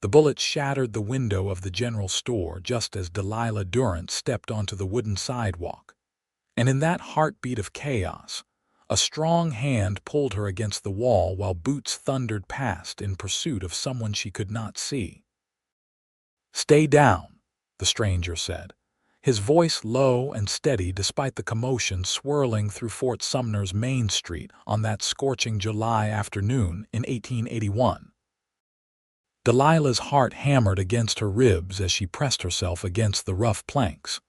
The bullet shattered the window of the general store just as Delilah Durant stepped onto the wooden sidewalk. And in that heartbeat of chaos, a strong hand pulled her against the wall while boots thundered past in pursuit of someone she could not see. "Stay down," the stranger said, his voice low and steady despite the commotion swirling through Fort Sumner's Main Street on that scorching July afternoon in 1881. Delilah's heart hammered against her ribs as she pressed herself against the rough planks.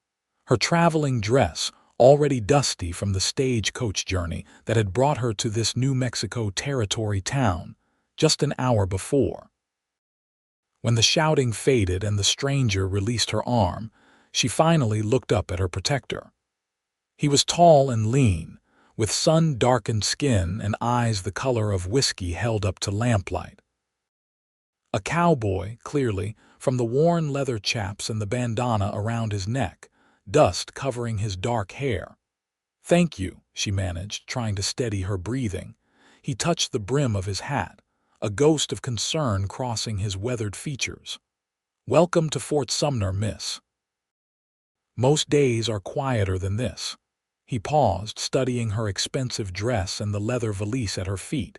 Her traveling dress, already dusty from the stagecoach journey that had brought her to this New Mexico Territory town just an hour before. When the shouting faded and the stranger released her arm, she finally looked up at her protector. He was tall and lean, with sun-darkened skin and eyes the color of whiskey held up to lamplight. A cowboy, clearly, from the worn leather chaps and the bandana around his neck, dust covering his dark hair. "Thank you," she managed, trying to steady her breathing. He touched the brim of his hat, a ghost of concern crossing his weathered features. "Welcome to Fort Sumner, miss. Most days are quieter than this." He paused, studying her expensive dress and the leather valise at her feet.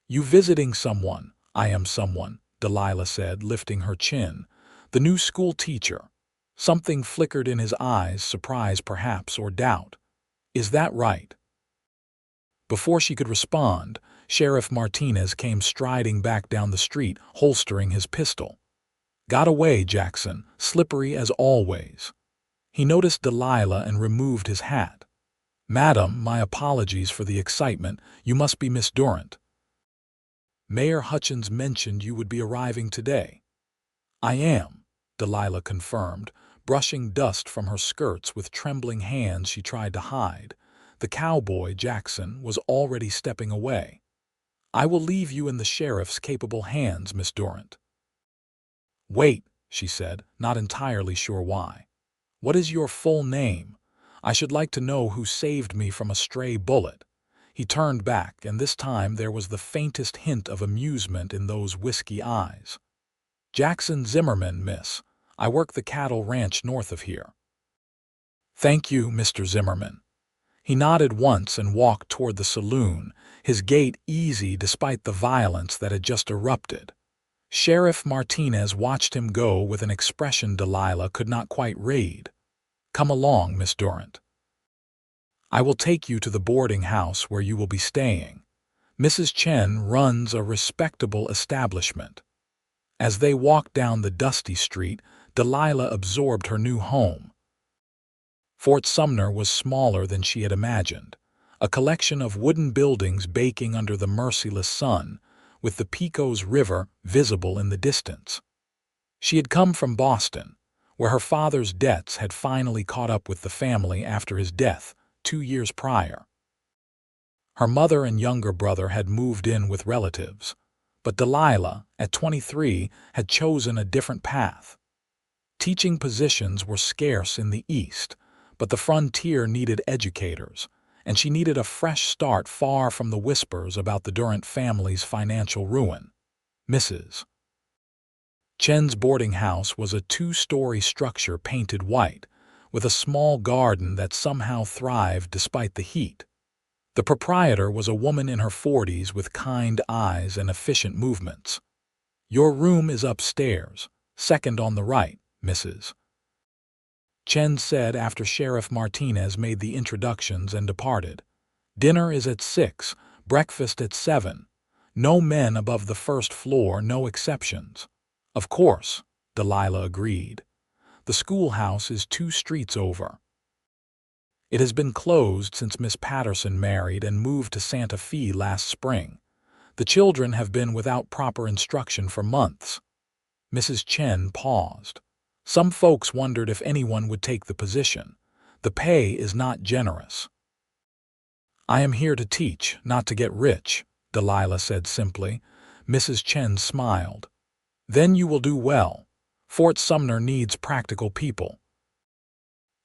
"You visiting someone?" "I am someone," Delilah said, lifting her chin. "The new school teacher." Something flickered in his eyes, surprise perhaps, or doubt. "Is that right?" Before she could respond, Sheriff Martinez came striding back down the street, holstering his pistol. "Got away, Jackson, slippery as always." He noticed Delilah and removed his hat. "Madam, my apologies for the excitement. You must be Miss Durant. Mayor Hutchins mentioned you would be arriving today." "I am," Delilah confirmed, brushing dust from her skirts with trembling hands she tried to hide. The cowboy, Jackson, was already stepping away. "I will leave you in the sheriff's capable hands, Miss Durant." "Wait," she said, not entirely sure why. "What is your full name? I should like to know who saved me from a stray bullet." He turned back, and this time there was the faintest hint of amusement in those whiskey eyes. "Jackson Zimmerman, miss. I work the cattle ranch north of here." "Thank you, Mr. Zimmerman." He nodded once and walked toward the saloon, his gait easy despite the violence that had just erupted. Sheriff Martinez watched him go with an expression Delilah could not quite read. "Come along, Miss Durant. I will take you to the boarding house where you will be staying. Mrs. Chen runs a respectable establishment." As they walked down the dusty street, Delilah absorbed her new home. Fort Sumner was smaller than she had imagined, a collection of wooden buildings baking under the merciless sun, with the Pecos River visible in the distance. She had come from Boston, where her father's debts had finally caught up with the family after his death 2 years prior. Her mother and younger brother had moved in with relatives, but Delilah, at 23, had chosen a different path. Teaching positions were scarce in the East, but the frontier needed educators, and she needed a fresh start far from the whispers about the Durant family's financial ruin. Mrs. Chen's boarding house was a 2-story structure painted white, with a small garden that somehow thrived despite the heat. The proprietor was a woman in her 40s with kind eyes and efficient movements. "Your room is upstairs, second on the right, Mrs. Chen said after Sheriff Martinez made the introductions and departed. "Dinner is at 6, breakfast at 7. No men above the first floor, no exceptions." "Of course," Delilah agreed. "The schoolhouse is 2 streets over." It has been closed since Miss Patterson married and moved to Santa Fe last spring. The children have been without proper instruction for months. Mrs. Chen paused. Some folks wondered if anyone would take the position. The pay is not generous. "I am here to teach, not to get rich," Delilah said simply. Mrs. Chen smiled. "Then you will do well. Fort Sumner needs practical people."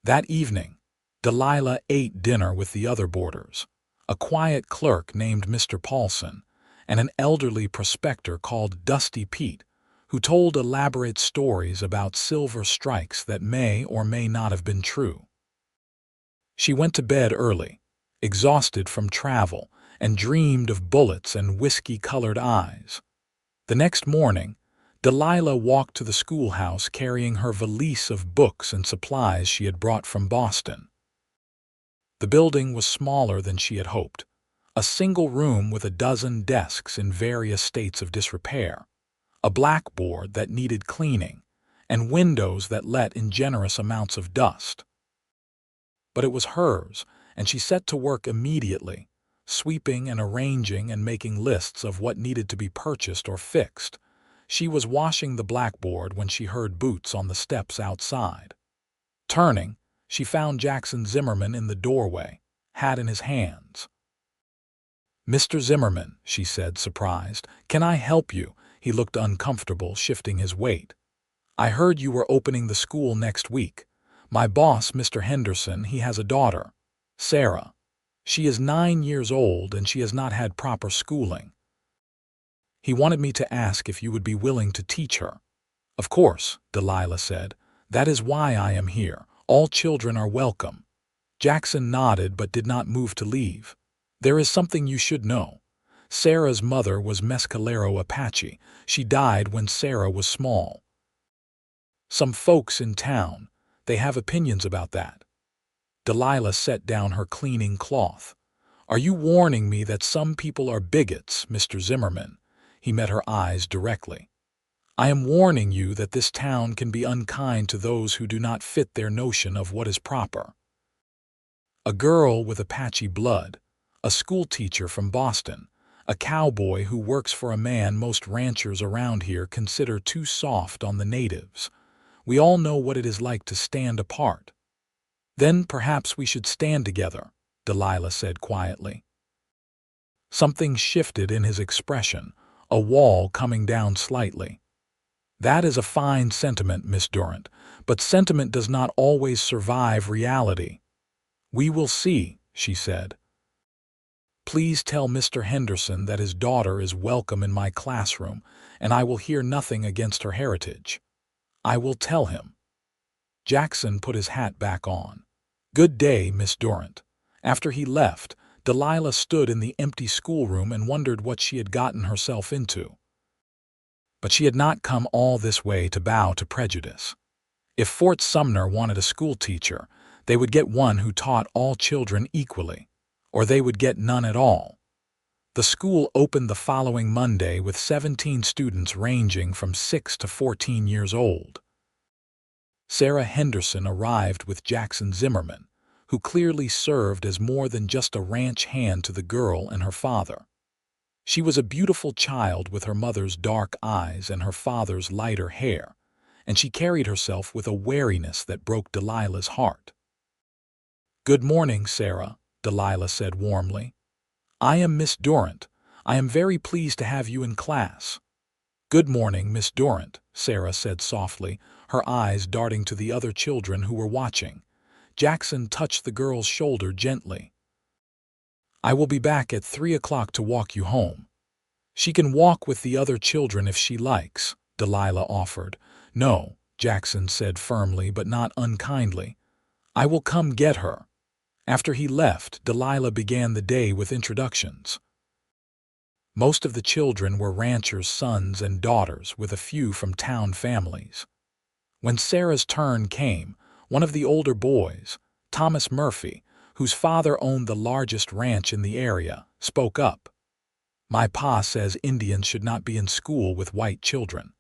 That evening, Delilah ate dinner with the other boarders, a quiet clerk named Mr. Paulson, and an elderly prospector called Dusty Pete, who told elaborate stories about silver strikes that may or may not have been true. She went to bed early, exhausted from travel, and dreamed of bullets and whiskey-colored eyes. The next morning, Delilah walked to the schoolhouse carrying her valise of books and supplies she had brought from Boston. The building was smaller than she had hoped, a single room with a dozen desks in various states of disrepair, a blackboard that needed cleaning, and windows that let in generous amounts of dust. But it was hers, and she set to work immediately, sweeping and arranging and making lists of what needed to be purchased or fixed. She was washing the blackboard when she heard boots on the steps outside. Turning, she found Jackson Zimmerman in the doorway, hat in his hands. "Mr. Zimmerman," she said, surprised, "can I help you?" He looked uncomfortable, shifting his weight. "I heard you were opening the school next week. My boss, Mr. Henderson, he has a daughter, Sarah. She is 9 years old and she has not had proper schooling. He wanted me to ask if you would be willing to teach her." "Of course," Delilah said. "That is why I am here. All children are welcome." Jackson nodded but did not move to leave. "There is something you should know. Sarah's mother was Mescalero Apache. She died when Sarah was small. Some folks in town, they have opinions about that." Delilah set down her cleaning cloth. "Are you warning me that some people are bigots, Mr. Zimmerman?" He met her eyes directly. "I am warning you that this town can be unkind to those who do not fit their notion of what is proper." A girl with Apache blood, a schoolteacher from Boston, a cowboy who works for a man most ranchers around here consider too soft on the natives. We all know what it is like to stand apart. "Then perhaps we should stand together," Delilah said quietly. Something shifted in his expression, a wall coming down slightly. "That is a fine sentiment, Miss Durant, but sentiment does not always survive reality." "We will see," she said. "Please tell Mr. Henderson that his daughter is welcome in my classroom, and I will hear nothing against her heritage." "I will tell him." Jackson put his hat back on. "Good day, Miss Durant." After he left, Delilah stood in the empty schoolroom and wondered what she had gotten herself into. But she had not come all this way to bow to prejudice. If Fort Sumner wanted a schoolteacher, they would get one who taught all children equally, or they would get none at all. The school opened the following Monday with 17 students ranging from 6 to 14 years old. Sarah Henderson arrived with Jackson Zimmerman, who clearly served as more than just a ranch hand to the girl and her father. She was a beautiful child with her mother's dark eyes and her father's lighter hair, and she carried herself with a wariness that broke Delilah's heart. "Good morning, Sarah," Delilah said warmly. "I am Miss Durant. I am very pleased to have you in class." "Good morning, Miss Durant," Sarah said softly, her eyes darting to the other children who were watching. Jackson touched the girl's shoulder gently. "I will be back at 3 o'clock to walk you home." "She can walk with the other children if she likes," Delilah offered. "No," Jackson said firmly but not unkindly. "I will come get her." After he left, Delilah began the day with introductions. Most of the children were ranchers' sons and daughters, with a few from town families. When Sarah's turn came, one of the older boys, Thomas Murphy, whose father owned the largest ranch in the area, spoke up. "My pa says Indians should not be in school with white children."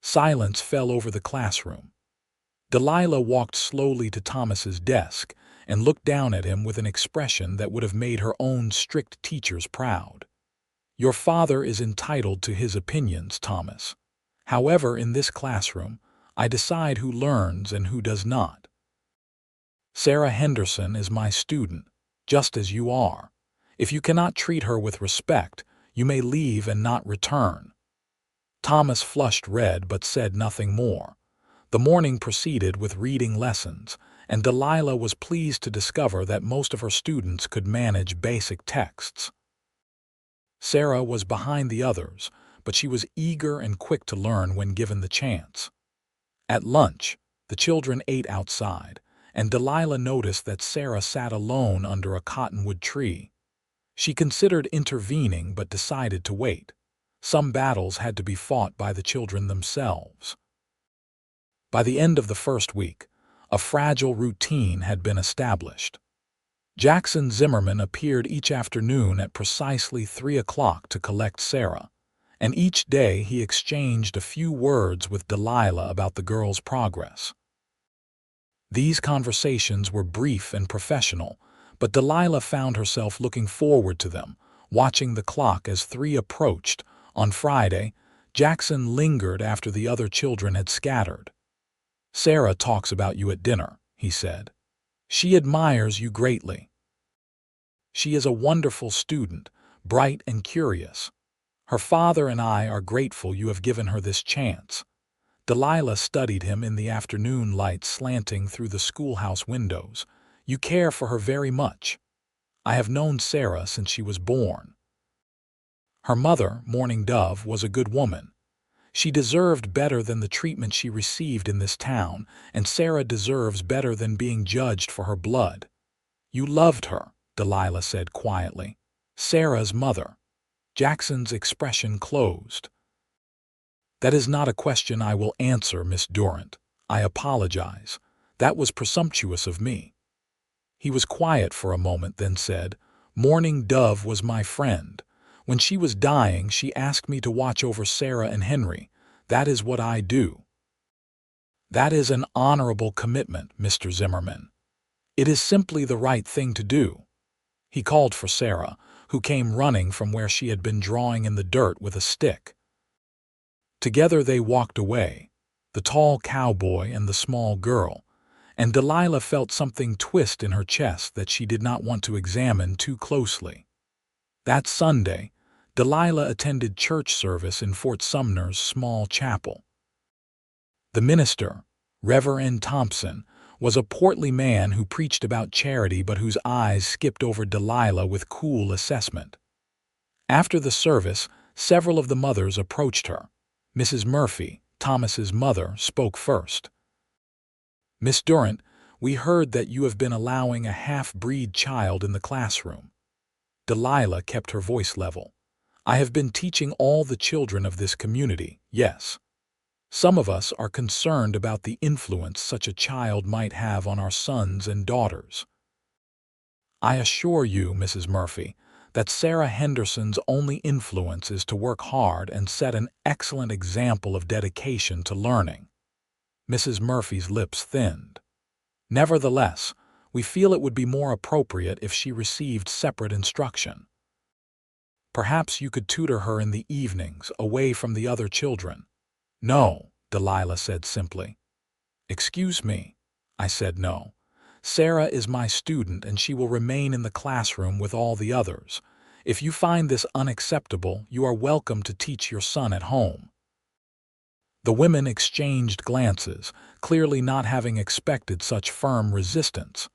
Silence fell over the classroom. Delilah walked slowly to Thomas's desk and looked down at him with an expression that would have made her own strict teachers proud. "Your father is entitled to his opinions, Thomas. However, in this classroom, I decide who learns and who does not. Sarah Henderson is my student, just as you are. If you cannot treat her with respect, you may leave and not return." Thomas flushed red but said nothing more. The morning proceeded with reading lessons, and Delilah was pleased to discover that most of her students could manage basic texts. Sarah was behind the others, but she was eager and quick to learn when given the chance. At lunch, the children ate outside, and Delilah noticed that Sarah sat alone under a cottonwood tree. She considered intervening but decided to wait. Some battles had to be fought by the children themselves. By the end of the first week, a fragile routine had been established. Jackson Zimmerman appeared each afternoon at precisely 3 o'clock to collect Sarah, and each day he exchanged a few words with Delilah about the girl's progress. These conversations were brief and professional, but Delilah found herself looking forward to them, watching the clock as 3 approached. On Friday, Jackson lingered after the other children had scattered. "Sarah talks about you at dinner," he said. "She admires you greatly. She is a wonderful student, bright and curious. Her father and I are grateful you have given her this chance." Delilah studied him in the afternoon light slanting through the schoolhouse windows. "You care for her very much. I have known Sarah since she was born. Her mother, Mourning Dove, was a good woman. She deserved better than the treatment she received in this town, and Sarah deserves better than being judged for her blood." "You loved her," Delilah said quietly. "Sarah's mother." Jackson's expression closed. "That is not a question I will answer, Miss Durant. I apologize. That was presumptuous of me." He was quiet for a moment, then said, "Mourning Dove was my friend. When she was dying, she asked me to watch over Sarah and Henry. That is what I do." "That is an honorable commitment, Mr. Zimmerman. It is simply the right thing to do." He called for Sarah, who came running from where she had been drawing in the dirt with a stick. Together they walked away, the tall cowboy and the small girl, and Delilah felt something twist in her chest that she did not want to examine too closely. That Sunday, Delilah attended church service in Fort Sumner's small chapel. The minister, Reverend Thompson, was a portly man who preached about charity but whose eyes skipped over Delilah with cool assessment. After the service, several of the mothers approached her. Mrs. Murphy, Thomas's mother, spoke first. "Miss Durant, we heard that you have been allowing a half-breed child in the classroom." Delilah kept her voice level. "I have been teaching all the children of this community, yes. Some of us are concerned about the influence such a child might have on our sons and daughters. I assure you, Mrs. Murphy, that Sarah Henderson's only influence is to work hard and set an excellent example of dedication to learning." Mrs. Murphy's lips thinned. "Nevertheless, we feel it would be more appropriate if she received separate instruction. Perhaps you could tutor her in the evenings, away from the other children." "No," Delilah said simply. "Excuse me." I said no. "Sarah is my student and she will remain in the classroom with all the others. If you find this unacceptable, you are welcome to teach your son at home." The women exchanged glances, clearly not having expected such firm resistance.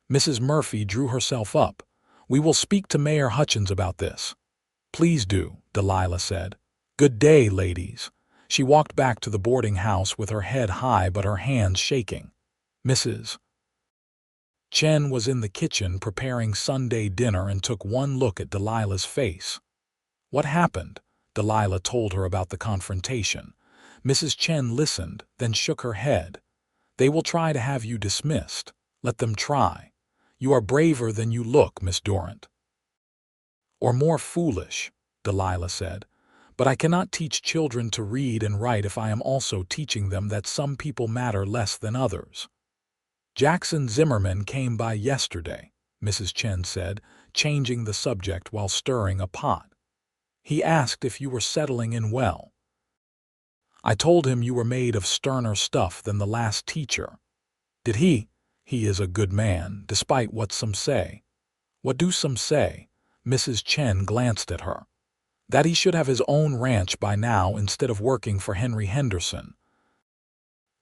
Mrs. Murphy drew herself up. "We will speak to Mayor Hutchins about this." "Please do," Delilah said. "Good day, ladies." She walked back to the boarding house with her head high but her hands shaking. Mrs. Chen was in the kitchen preparing Sunday dinner and took one look at Delilah's face. "What happened?" Delilah told her about the confrontation. Mrs. Chen listened, then shook her head. "They will try to have you dismissed. Let them try. You are braver than you look, Miss Durant." "Or more foolish," Delilah said. "But I cannot teach children to read and write if I am also teaching them that some people matter less than others." "Jackson Zimmerman came by yesterday," Mrs. Chen said, changing the subject while stirring a pot. "He asked if you were settling in well. I told him you were made of sterner stuff than the last teacher." "Did he?" "He is a good man, despite what some say." "What do some say?" Mrs. Chen glanced at her. "That he should have his own ranch by now instead of working for Henry Henderson.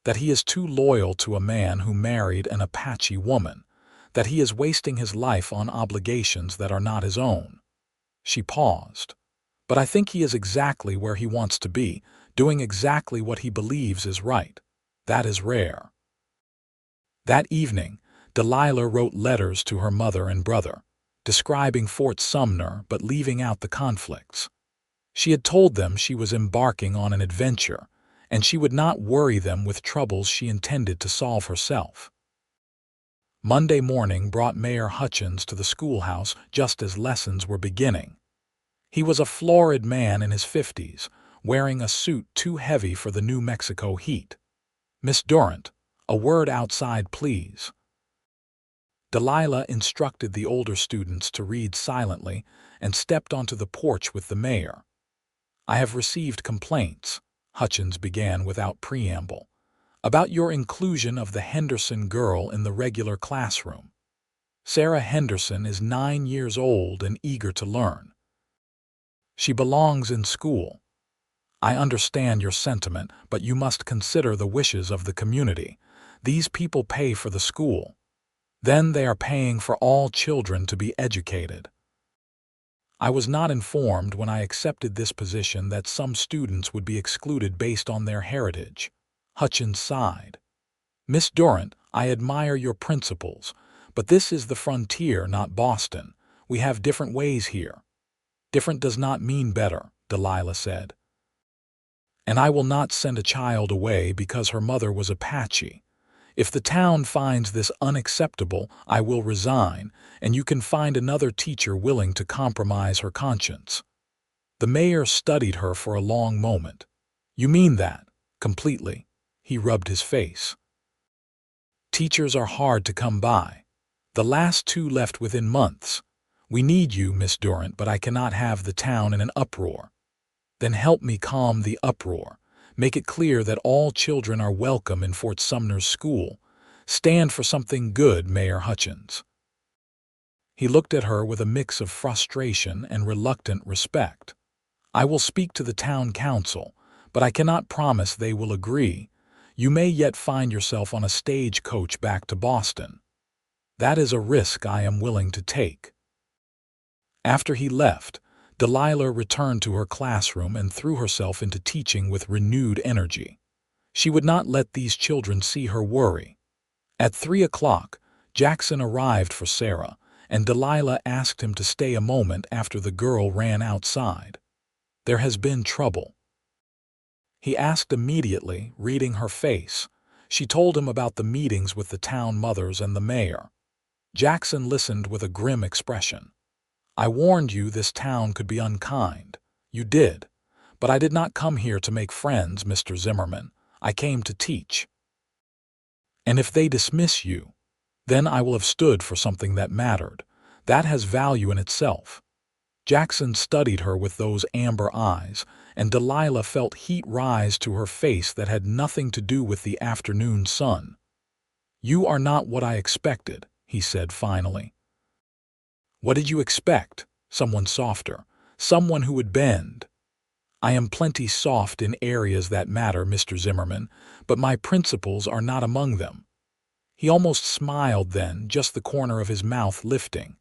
That he is too loyal to a man who married an Apache woman. That he is wasting his life on obligations that are not his own." She paused. but I think he is exactly where he wants to be, doing exactly what he believes is right. That is rare. That evening, Delilah wrote letters to her mother and brother, describing Fort Sumner but leaving out the conflicts. She had told them she was embarking on an adventure, and she would not worry them with troubles she intended to solve herself. Monday morning brought Mayor Hutchins to the schoolhouse just as lessons were beginning. He was a florid man in his 50s, wearing a suit too heavy for the New Mexico heat. "Miss Durant, a word outside, please." Delilah instructed the older students to read silently and stepped onto the porch with the mayor. "I have received complaints," Hutchins began without preamble, "about your inclusion of the Henderson girl in the regular classroom. Sarah Henderson is 9 years old and eager to learn. She belongs in school. I understand your sentiment, but you must consider the wishes of the community. These people pay for the school. Then they are paying for all children to be educated. I was not informed when I accepted this position that some students would be excluded based on their heritage." Hutchins sighed. "Miss Durant, I admire your principles, but this is the frontier, not Boston. We have different ways here." "Different does not mean better," Delilah said. "And I will not send a child away because her mother was Apache. If the town finds this unacceptable, I will resign, and you can find another teacher willing to compromise her conscience." The mayor studied her for a long moment. "You mean that?" "Completely." He rubbed his face. "Teachers are hard to come by. The last 2 left within months. We need you, Miss Durant, but I cannot have the town in an uproar." "Then help me calm the uproar. Make it clear that all children are welcome in Fort Sumner's school. Stand for something good, Mayor Hutchins." He looked at her with a mix of frustration and reluctant respect. "I will speak to the town council, but I cannot promise they will agree. You may yet find yourself on a stagecoach back to Boston. That is a risk I am willing to take." After he left, Delilah returned to her classroom and threw herself into teaching with renewed energy. She would not let these children see her worry. At 3 o'clock, Jackson arrived for Sarah, and Delilah asked him to stay a moment after the girl ran outside. "There has been trouble." He asked immediately, reading her face. She told him about the meetings with the town mothers and the mayor. Jackson listened with a grim expression. "I warned you this town could be unkind. You did. But I did not come here to make friends, Mr. Zimmerman. I came to teach. And if they dismiss you, then I will have stood for something that mattered. That has value in itself." Jackson studied her with those amber eyes, and Delilah felt heat rise to her face that had nothing to do with the afternoon sun. "You are not what I expected," he said finally. "What did you expect? Someone softer, someone who would bend." "I am plenty soft in areas that matter, Mr. Zimmerman, but my principles are not among them." He almost smiled then, just the corner of his mouth lifting.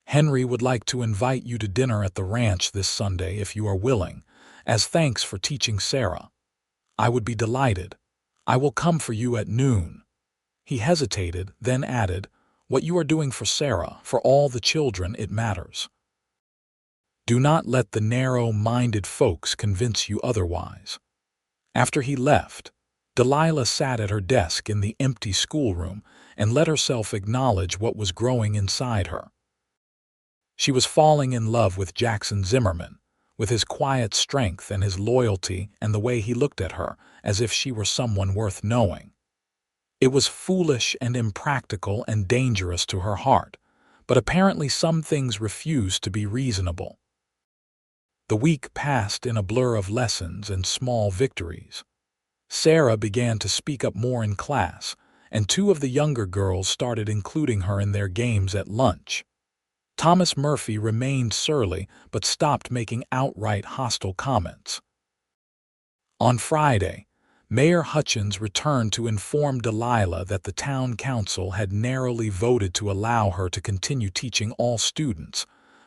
"Henry would like to invite you to dinner at the ranch this Sunday if you are willing, as thanks for teaching Sarah." "I would be delighted. I will come for you at noon." He hesitated, then added, "What you are doing for Sarah, for all the children, it matters. Do not let the narrow-minded folks convince you otherwise." After he left, Delilah sat at her desk in the empty schoolroom and let herself acknowledge what was growing inside her. She was falling in love with Jackson Zimmerman, with his quiet strength and his loyalty and the way he looked at her, as if she were someone worth knowing. It was foolish and impractical and dangerous to her heart, but apparently some things refused to be reasonable. The week passed in a blur of lessons and small victories. Sarah began to speak up more in class, and 2 of the younger girls started including her in their games at lunch. Thomas Murphy remained surly but stopped making outright hostile comments. On Friday, Mayor Hutchins returned to inform Delilah that the town council had narrowly voted to allow her to continue teaching all students,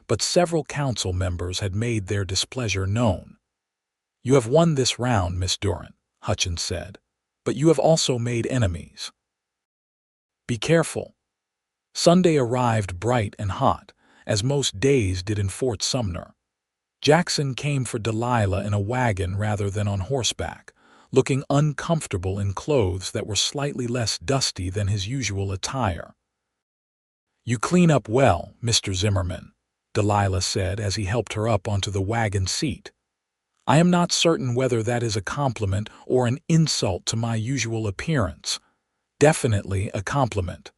but several council members had made their displeasure known. "You have won this round, Miss Durant," Hutchins said, "but you have also made enemies. Be careful." Sunday arrived bright and hot, as most days did in Fort Sumner. Jackson came for Delilah in a wagon rather than on horseback, looking uncomfortable in clothes that were slightly less dusty than his usual attire. "You clean up well, Mr. Zimmerman," Delilah said as he helped her up onto the wagon seat. "I am not certain whether that is a compliment or an insult to my usual appearance. Definitely a compliment."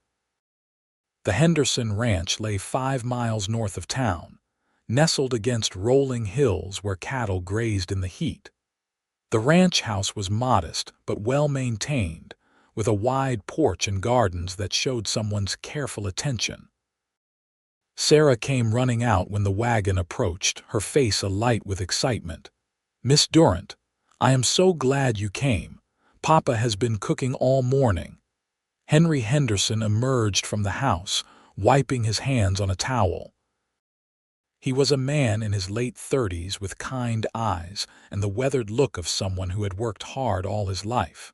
The Henderson Ranch lay 5 miles north of town, nestled against rolling hills where cattle grazed in the heat. The ranch house was modest but well-maintained, with a wide porch and gardens that showed someone's careful attention. Sarah came running out when the wagon approached, her face alight with excitement. "Miss Durant, I am so glad you came. Papa has been cooking all morning." Henry Henderson emerged from the house, wiping his hands on a towel. He was a man in his late 30s with kind eyes and the weathered look of someone who had worked hard all his life.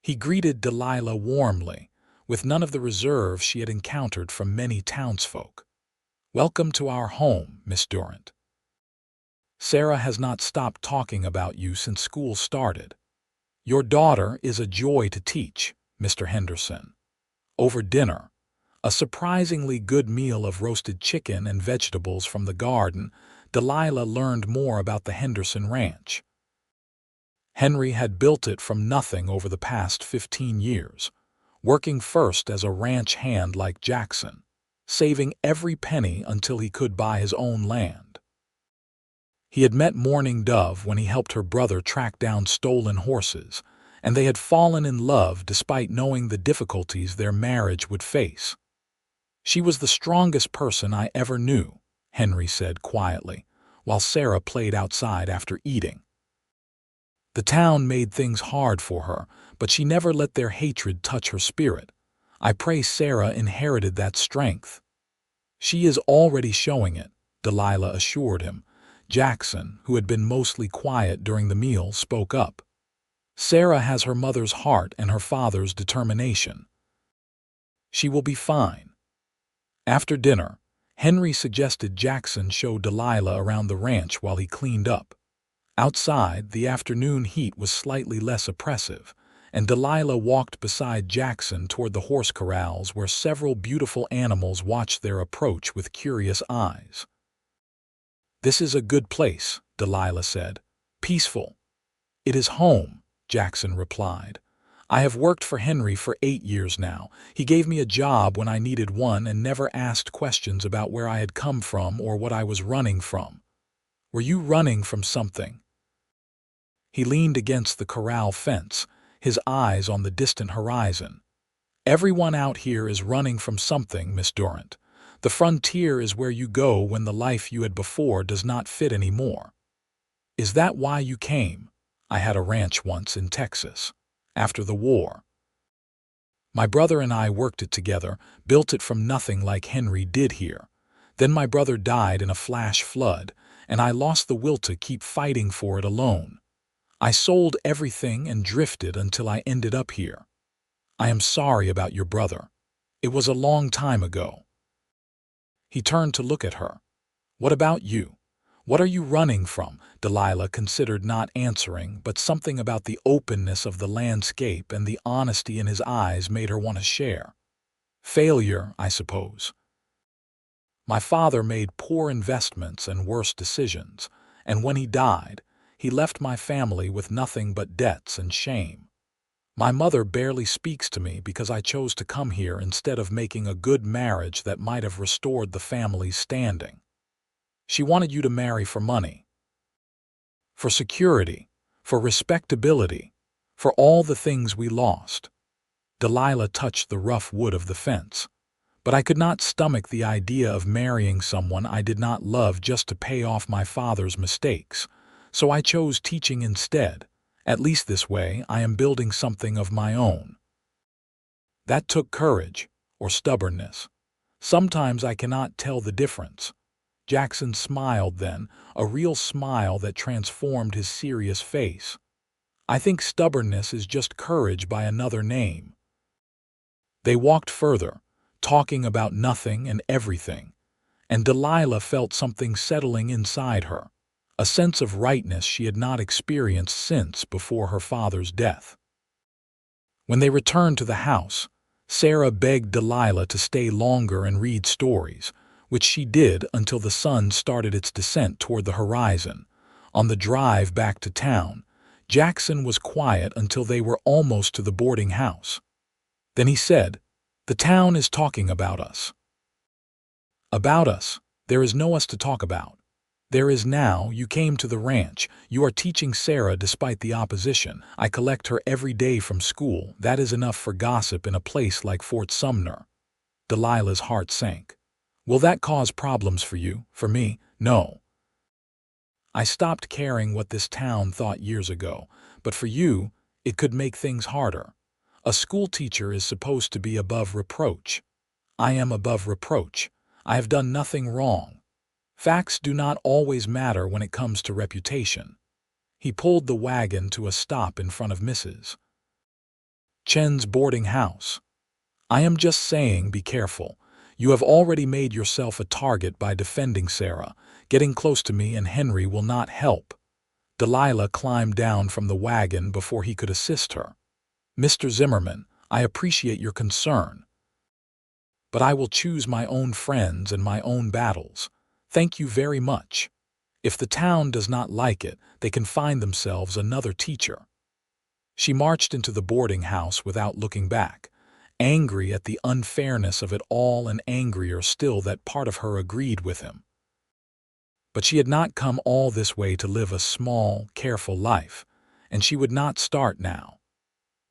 He greeted Delilah warmly, with none of the reserve she had encountered from many townsfolk. "Welcome to our home, Miss Durant. Sarah has not stopped talking about you since school started. Your daughter is a joy to teach, Mr. Henderson." Over dinner, a surprisingly good meal of roasted chicken and vegetables from the garden, Delilah learned more about the Henderson Ranch. Henry had built it from nothing over the past 15 years, working first as a ranch hand like Jackson, saving every penny until he could buy his own land. He had met Mourning Dove when he helped her brother track down stolen horses, and they had fallen in love despite knowing the difficulties their marriage would face. "She was the strongest person I ever knew," Henry said quietly, while Sarah played outside after eating. "The town made things hard for her, but she never let their hatred touch her spirit. I pray Sarah inherited that strength." "She is already showing it," Delilah assured him. Jackson, who had been mostly quiet during the meal, spoke up. "Sarah has her mother's heart and her father's determination. She will be fine." After dinner, Henry suggested Jackson show Delilah around the ranch while he cleaned up. Outside, the afternoon heat was slightly less oppressive, and Delilah walked beside Jackson toward the horse corrals where several beautiful animals watched their approach with curious eyes. "This is a good place," Delilah said. "Peaceful." "It is home," Jackson replied. "I have worked for Henry for 8 years now. He gave me a job when I needed one and never asked questions about where I had come from or what I was running from." "Were you running from something?" He leaned against the corral fence, his eyes on the distant horizon. "Everyone out here is running from something, Miss Durant. The frontier is where you go when the life you had before does not fit anymore." "Is that why you came?" "I had a ranch once in Texas. After the war. My brother and I worked it together, built it from nothing like Henry did here. Then my brother died in a flash flood, and I lost the will to keep fighting for it alone. I sold everything and drifted until I ended up here. I am sorry about your brother. It was a long time ago." He turned to look at her. "What about you? What are you running from?" Delilah considered not answering, but something about the openness of the landscape and the honesty in his eyes made her want to share. "Failure, I suppose. My father made poor investments and worse decisions, and when he died, he left my family with nothing but debts and shame. My mother barely speaks to me because I chose to come here instead of making a good marriage that might have restored the family's standing. She wanted you to marry for money, for security, for respectability, for all the things we lost." Delilah touched the rough wood of the fence. "But I could not stomach the idea of marrying someone I did not love just to pay off my father's mistakes, so I chose teaching instead. At least this way I am building something of my own." That took courage, or stubbornness. Sometimes I cannot tell the difference. Jackson smiled then, a real smile that transformed his serious face. I think stubbornness is just courage by another name. They walked further, talking about nothing and everything, and Delilah felt something settling inside her, a sense of rightness she had not experienced since before her father's death. When they returned to the house, Sarah begged Delilah to stay longer and read stories, which she did until the sun started its descent toward the horizon. On the drive back to town, Jackson was quiet until they were almost to the boarding house. Then he said, "The town is talking about us." "About us? There is no us to talk about. There is now. You came to the ranch. You are teaching Sarah despite the opposition. I collect her every day from school. That is enough for gossip in a place like Fort Sumner." Delilah's heart sank. "Will that cause problems for you? For me, no. I stopped caring what this town thought years ago, but for you, it could make things harder. A schoolteacher is supposed to be above reproach. I am above reproach. I have done nothing wrong. Facts do not always matter when it comes to reputation." He pulled the wagon to a stop in front of Mrs. Chen's boarding house. "I am just saying, be careful. You have already made yourself a target by defending Sarah. Getting close to me and Henry will not help." Delilah climbed down from the wagon before he could assist her. "Mr. Zimmerman, I appreciate your concern, but I will choose my own friends and my own battles. Thank you very much. If the town does not like it, they can find themselves another teacher." She marched into the boarding house without looking back, angry at the unfairness of it all and angrier still that part of her agreed with him. But she had not come all this way to live a small, careful life, and she would not start now.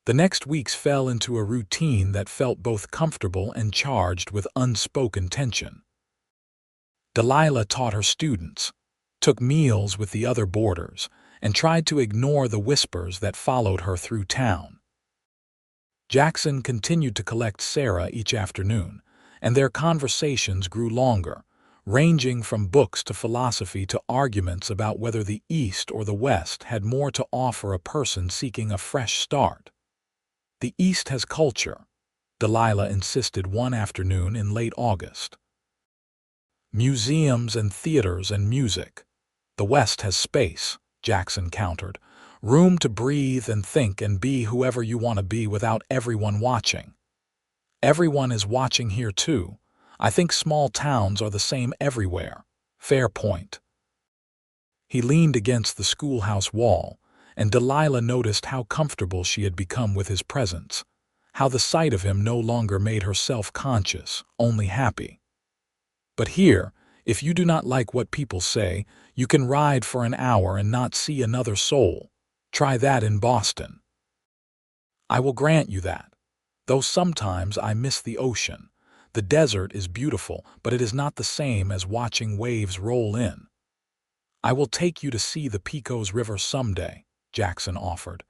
The next weeks fell into a routine that felt both comfortable and charged with unspoken tension. Delilah taught her students, took meals with the other boarders, and tried to ignore the whispers that followed her through town. Jackson continued to collect Sarah each afternoon, and their conversations grew longer, ranging from books to philosophy to arguments about whether the East or the West had more to offer a person seeking a fresh start. "The East has culture," Delilah insisted one afternoon in late August. "Museums and theaters and music. The West has space," Jackson countered. "Room to breathe and think and be whoever you want to be without everyone watching." "Everyone is watching here too. I think small towns are the same everywhere." "Fair point." He leaned against the schoolhouse wall, and Delilah noticed how comfortable she had become with his presence, how the sight of him no longer made her self-conscious, only happy. "But here, if you do not like what people say, you can ride for an hour and not see another soul. Try that in Boston." "I will grant you that. Though sometimes I miss the ocean. The desert is beautiful, but it is not the same as watching waves roll in." "I will take you to see the Pecos River someday," Jackson offered.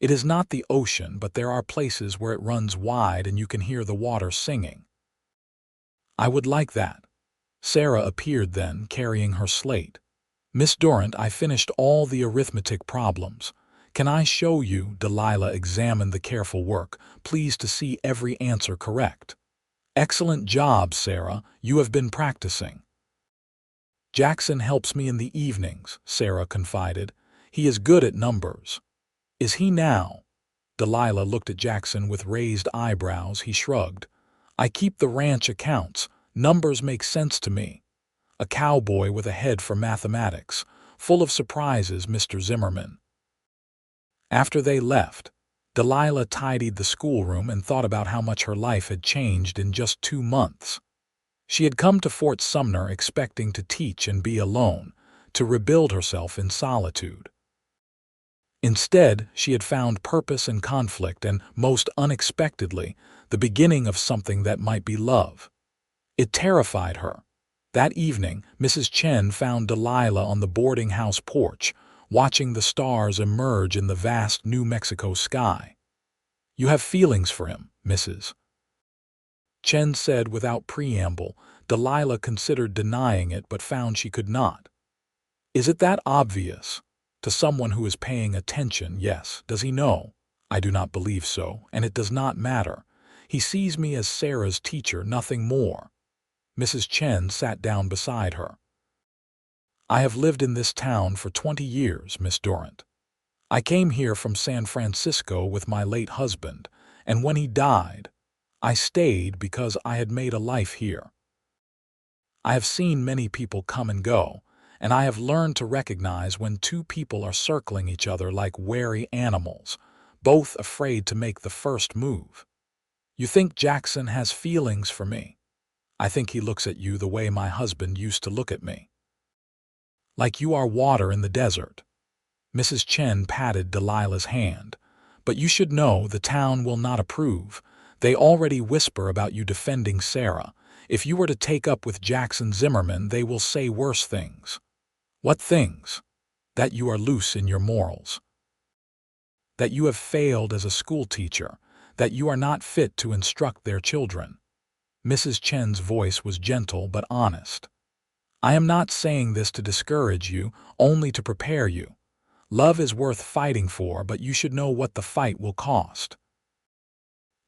"It is not the ocean, but there are places where it runs wide and you can hear the water singing." "I would like that." Sarah appeared then, carrying her slate. "Miss Durant, I finished all the arithmetic problems. Can I show you?" Delilah examined the careful work, pleased to see every answer correct. "Excellent job, Sarah. You have been practicing." "Jackson helps me in the evenings," Sarah confided. "He is good at numbers." "Is he now?" Delilah looked at Jackson with raised eyebrows. He shrugged. "I keep the ranch accounts. Numbers make sense to me. A cowboy with a head for mathematics. Full of surprises, Mr. Zimmerman." After they left, Delilah tidied the schoolroom and thought about how much her life had changed in just 2 months. She had come to Fort Sumner expecting to teach and be alone, to rebuild herself in solitude. Instead, she had found purpose and conflict and, most unexpectedly, the beginning of something that might be love. It terrified her. That evening, Mrs. Chen found Delilah on the boarding house porch, watching the stars emerge in the vast New Mexico sky. "You have feelings for him," Mrs. Chen said without preamble, Delilah considered denying it but found she could not. Is it that obvious? To someone who is paying attention, yes. Does he know? I do not believe so, and it does not matter. He sees me as Sarah's teacher, nothing more. Mrs. Chen sat down beside her. I have lived in this town for 20 years, Miss Durant. I came here from San Francisco with my late husband, and when he died, I stayed because I had made a life here. I have seen many people come and go, and I have learned to recognize when two people are circling each other like wary animals, both afraid to make the first move. You think Jackson has feelings for me? I think he looks at you the way my husband used to look at me. Like you are water in the desert. Mrs. Chen patted Delilah's hand. But you should know the town will not approve. They already whisper about you defending Sarah. If you were to take up with Jackson Zimmerman, they will say worse things. What things? That you are loose in your morals. That you have failed as a schoolteacher. That you are not fit to instruct their children. Mrs. Chen's voice was gentle but honest. I am not saying this to discourage you, only to prepare you. Love is worth fighting for, but you should know what the fight will cost.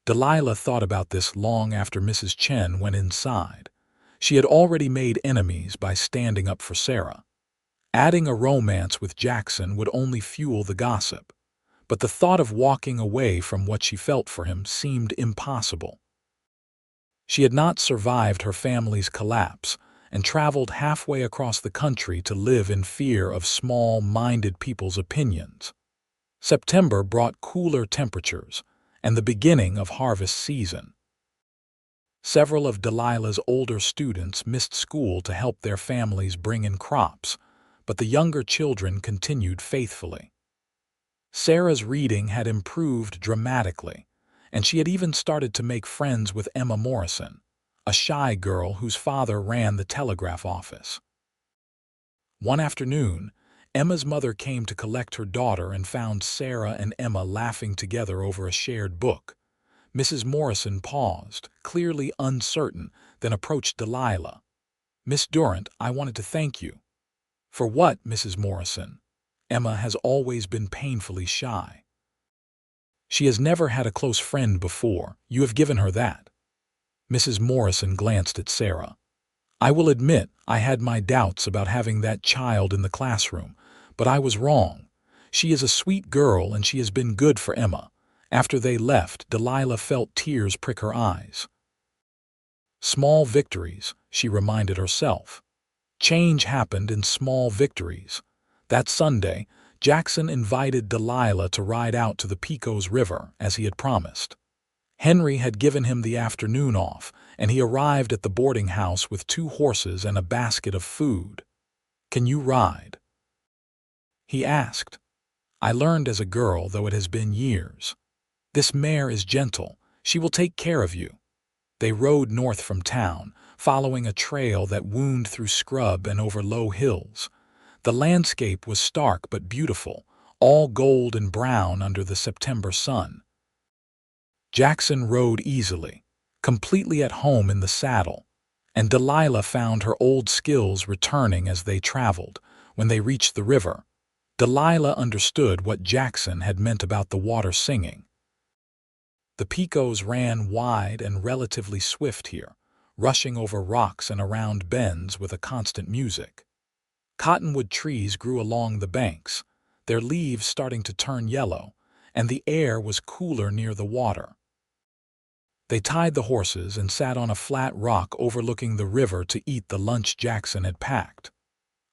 Delilah thought about this long after Mrs. Chen went inside. She had already made enemies by standing up for Sarah. Adding a romance with Jackson would only fuel the gossip, but the thought of walking away from what she felt for him seemed impossible. She had not survived her family's collapse and traveled halfway across the country to live in fear of small-minded people's opinions. September brought cooler temperatures and the beginning of harvest season. Several of Delilah's older students missed school to help their families bring in crops, but the younger children continued faithfully. Sarah's reading had improved dramatically, and she had even started to make friends with Emma Morrison, a shy girl whose father ran the telegraph office. One afternoon, Emma's mother came to collect her daughter and found Sarah and Emma laughing together over a shared book. Mrs. Morrison paused, clearly uncertain, then approached Delilah. Miss Durant, I wanted to thank you. For what, Mrs. Morrison? Emma has always been painfully shy. She has never had a close friend before. You have given her that. Mrs. Morrison glanced at Sarah. I will admit I had my doubts about having that child in the classroom, but I was wrong. She is a sweet girl and she has been good for Emma. After they left, Delilah felt tears prick her eyes. Small victories, she reminded herself. Change happened in small victories. That Sunday, Jackson invited Delilah to ride out to the Pecos River, as he had promised. Henry had given him the afternoon off, and he arrived at the boarding house with 2 horses and a basket of food. Can you ride? He asked. I learned as a girl, though it has been years. This mare is gentle. She will take care of you. They rode north from town, following a trail that wound through scrub and over low hills. The landscape was stark but beautiful, all gold and brown under the September sun. Jackson rode easily, completely at home in the saddle, and Delilah found her old skills returning as they traveled. When they reached the river, Delilah understood what Jackson had meant about the water singing. The Pecos ran wide and relatively swift here, rushing over rocks and around bends with a constant music. Cottonwood trees grew along the banks, their leaves starting to turn yellow, and the air was cooler near the water. They tied the horses and sat on a flat rock overlooking the river to eat the lunch Jackson had packed.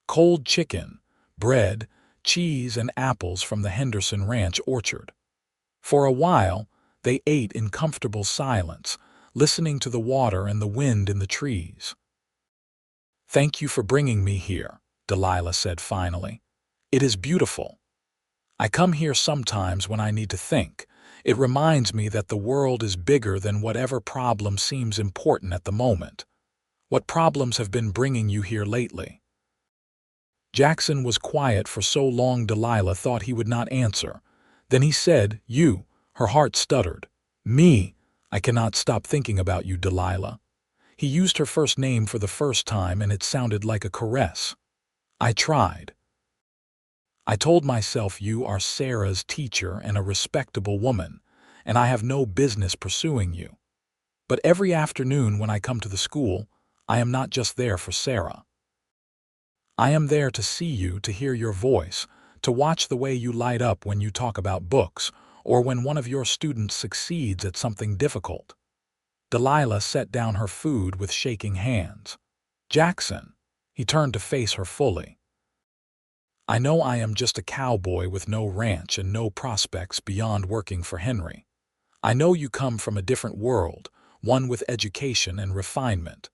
Cold chicken, bread, cheese, and apples from the Henderson Ranch orchard. For a while, they ate in comfortable silence, listening to the water and the wind in the trees. Thank you for bringing me here, Delilah said finally. It is beautiful. I come here sometimes when I need to think. It reminds me that the world is bigger than whatever problem seems important at the moment. What problems have been bringing you here lately? Jackson was quiet for so long Delilah thought he would not answer. Then he said, You. Her heart stuttered. Me. I cannot stop thinking about you, Delilah. He used her first name for the first time and it sounded like a caress. I tried. I told myself you are Sarah's teacher and a respectable woman, and I have no business pursuing you. But every afternoon when I come to the school, I am not just there for Sarah. I am there to see you, to hear your voice, to watch the way you light up when you talk about books, or when one of your students succeeds at something difficult. Delilah set down her food with shaking hands. Jackson, he turned to face her fully. I know I am just a cowboy with no ranch and no prospects beyond working for Henry. I know you come from a different world, one with education and refinement.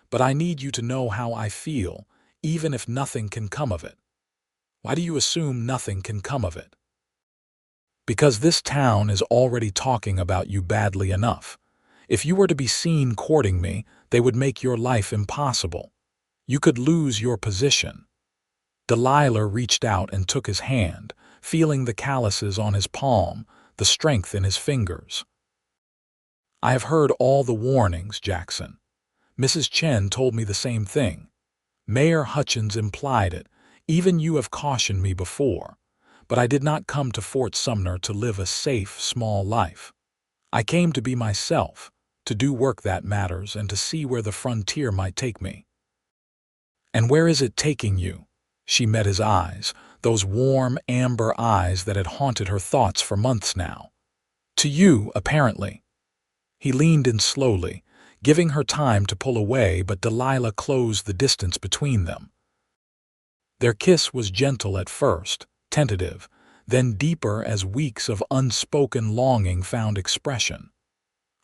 But I need you to know how I feel, even if nothing can come of it. Why do you assume nothing can come of it? Because this town is already talking about you badly enough. If you were to be seen courting me, they would make your life impossible. You could lose your position. Delilah reached out and took his hand, feeling the calluses on his palm, the strength in his fingers. I have heard all the warnings, Jackson. Mrs. Chen told me the same thing. Mayor Hutchins implied it. Even you have cautioned me before. But I did not come to Fort Sumner to live a safe, small life. I came to be myself, to do work that matters and to see where the frontier might take me. And where is it taking you? She met his eyes, those warm, amber eyes that had haunted her thoughts for months now. To you, apparently. He leaned in slowly, giving her time to pull away, but Delilah closed the distance between them. Their kiss was gentle at first, tentative, then deeper as weeks of unspoken longing found expression.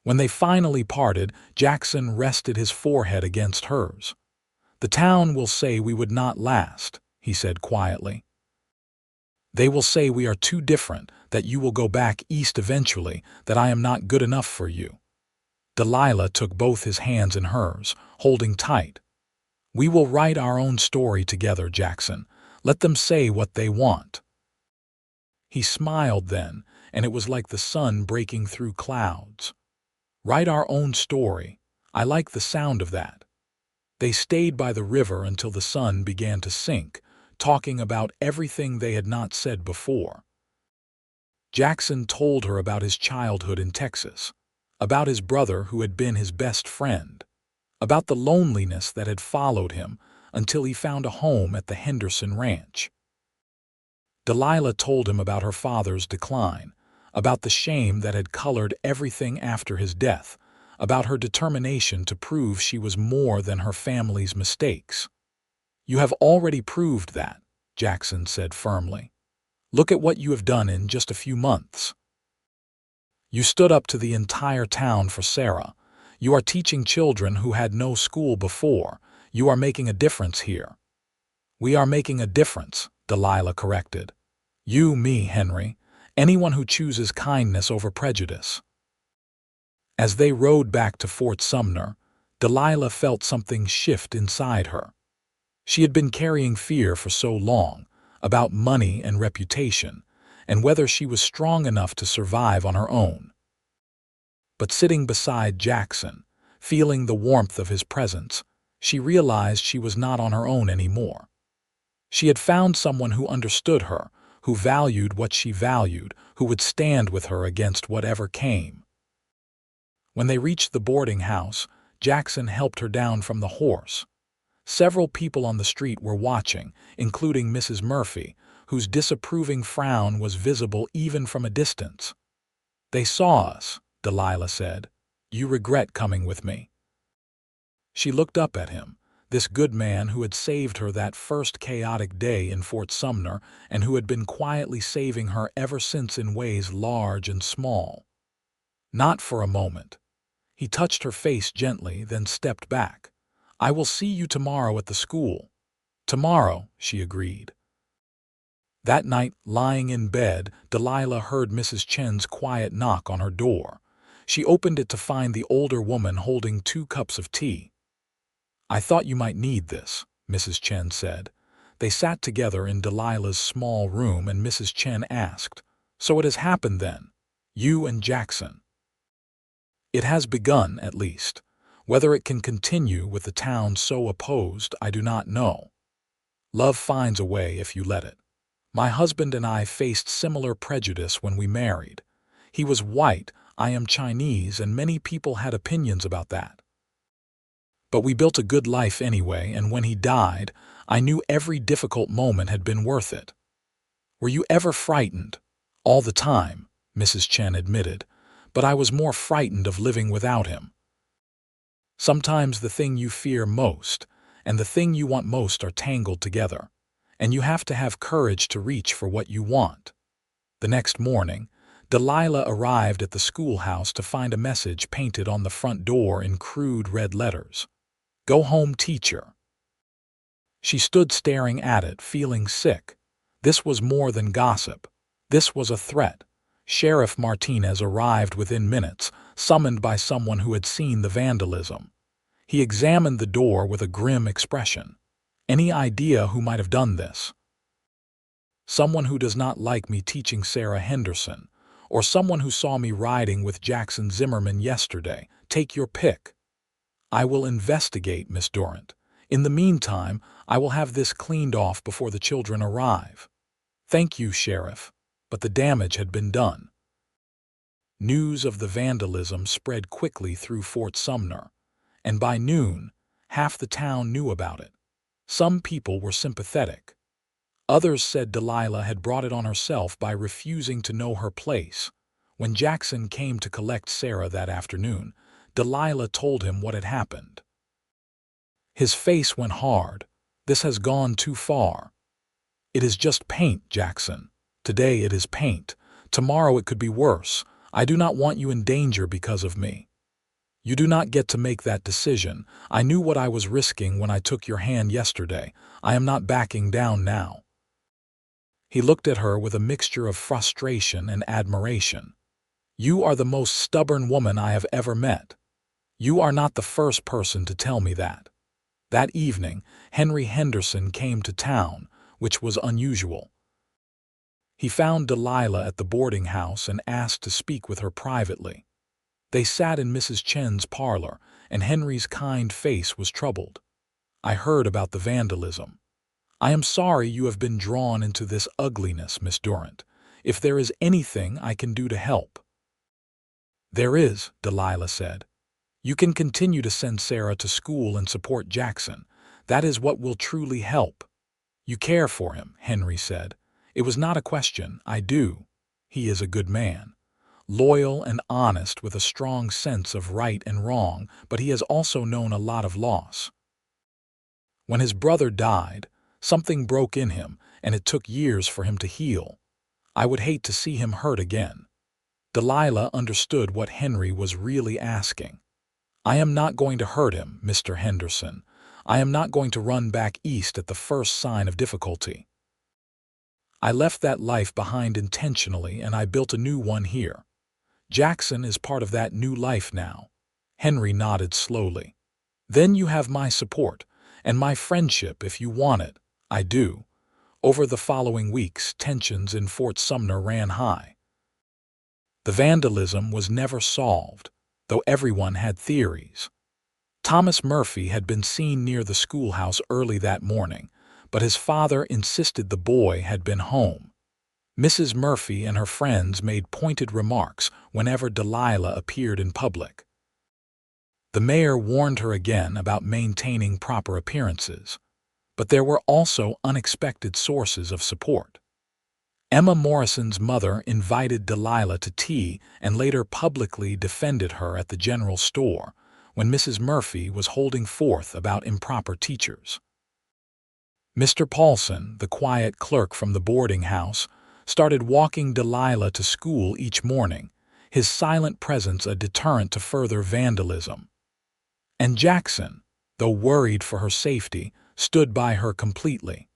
When they finally parted, Jackson rested his forehead against hers. The town will say we would not last, he said quietly. They will say we are too different, that you will go back east eventually, that I am not good enough for you. Delilah took both his hands in hers, holding tight. We will write our own story together, Jackson. Let them say what they want. He smiled then, and it was like the sun breaking through clouds. Write our own story. I like the sound of that. They stayed by the river until the sun began to sink, talking about everything they had not said before. Jackson told her about his childhood in Texas, about his brother who had been his best friend, about the loneliness that had followed him until he found a home at the Henderson Ranch. Delilah told him about her father's decline, about the shame that had colored everything after his death, about her determination to prove she was more than her family's mistakes. You have already proved that, Jackson said firmly. Look at what you have done in just a few months. You stood up to the entire town for Sarah. You are teaching children who had no school before. You are making a difference here. We are making a difference, Delilah corrected. You, me, Henry, anyone who chooses kindness over prejudice. As they rode back to Fort Sumner, Delilah felt something shift inside her. She had been carrying fear for so long, about money and reputation, and whether she was strong enough to survive on her own. But sitting beside Jackson, feeling the warmth of his presence, she realized she was not on her own anymore. She had found someone who understood her, who valued what she valued, who would stand with her against whatever came. When they reached the boarding house, Jackson helped her down from the horse. Several people on the street were watching, including Mrs. Murphy, whose disapproving frown was visible even from a distance. They saw us, Delilah said. You regret coming with me. She looked up at him, this good man who had saved her that first chaotic day in Fort Sumner and who had been quietly saving her ever since in ways large and small. Not for a moment. He touched her face gently, then stepped back. I will see you tomorrow at the school. Tomorrow, she agreed. That night, lying in bed, Delilah heard Mrs. Chen's quiet knock on her door. She opened it to find the older woman holding 2 cups of tea. I thought you might need this, Mrs. Chen said. They sat together in Delilah's small room and Mrs. Chen asked, So it has happened then? You and Jackson? It has begun, at least. Whether it can continue with the town so opposed, I do not know. Love finds a way if you let it. My husband and I faced similar prejudice when we married. He was white, I am Chinese, and many people had opinions about that. But we built a good life anyway, and when he died, I knew every difficult moment had been worth it. Were you ever frightened? All the time, Mrs. Chen admitted, but I was more frightened of living without him. Sometimes the thing you fear most and the thing you want most are tangled together, and you have to have courage to reach for what you want. The next morning, Delilah arrived at the schoolhouse to find a message painted on the front door in crude red letters. "Go home, teacher." She stood staring at it, feeling sick. This was more than gossip. This was a threat. Sheriff Martinez arrived within minutes, summoned by someone who had seen the vandalism. He examined the door with a grim expression. Any idea who might have done this? Someone who does not like me teaching Sarah Henderson, or someone who saw me riding with Jackson Zimmerman yesterday. Take your pick. I will investigate, Miss Durant. In the meantime, I will have this cleaned off before the children arrive. Thank you, Sheriff, but the damage had been done. News of the vandalism spread quickly through Fort Sumner, and by noon, half the town knew about it. Some people were sympathetic. Others said Delilah had brought it on herself by refusing to know her place. When Jackson came to collect Sarah that afternoon, Delilah told him what had happened. His face went hard. This has gone too far. It is just paint, Jackson. Today it is paint. Tomorrow it could be worse. I do not want you in danger because of me. You do not get to make that decision. I knew what I was risking when I took your hand yesterday. I am not backing down now. He looked at her with a mixture of frustration and admiration. You are the most stubborn woman I have ever met. You are not the first person to tell me that. That evening, Henry Henderson came to town, which was unusual. He found Delilah at the boarding house and asked to speak with her privately. They sat in Mrs. Chen's parlor, and Henry's kind face was troubled. I heard about the vandalism. I am sorry you have been drawn into this ugliness, Miss Durant. If there is anything I can do to help. There is, Delilah said. You can continue to send Sarah to school and support Jackson. That is what will truly help. You care for him, Henry said. It was not a question. I do. He is a good man. Loyal and honest with a strong sense of right and wrong, but he has also known a lot of loss. When his brother died, something broke in him, and it took years for him to heal. I would hate to see him hurt again. Delilah understood what Henry was really asking. I am not going to hurt him, Mr. Henderson. I am not going to run back east at the first sign of difficulty. I left that life behind intentionally, and I built a new one here. Jackson is part of that new life now. Henry nodded slowly. Then you have my support, and my friendship if you want it. I do. Over the following weeks, tensions in Fort Sumner ran high. The vandalism was never solved, though everyone had theories. Thomas Murphy had been seen near the schoolhouse early that morning, but his father insisted the boy had been home. Mrs. Murphy and her friends made pointed remarks whenever Delilah appeared in public. The mayor warned her again about maintaining proper appearances, but there were also unexpected sources of support. Emma Morrison's mother invited Delilah to tea and later publicly defended her at the general store when Mrs. Murphy was holding forth about improper teachers. Mr. Paulson, the quiet clerk from the boarding house, started walking Delilah to school each morning, his silent presence a deterrent to further vandalism. And Jackson, though worried for her safety, stood by her completely.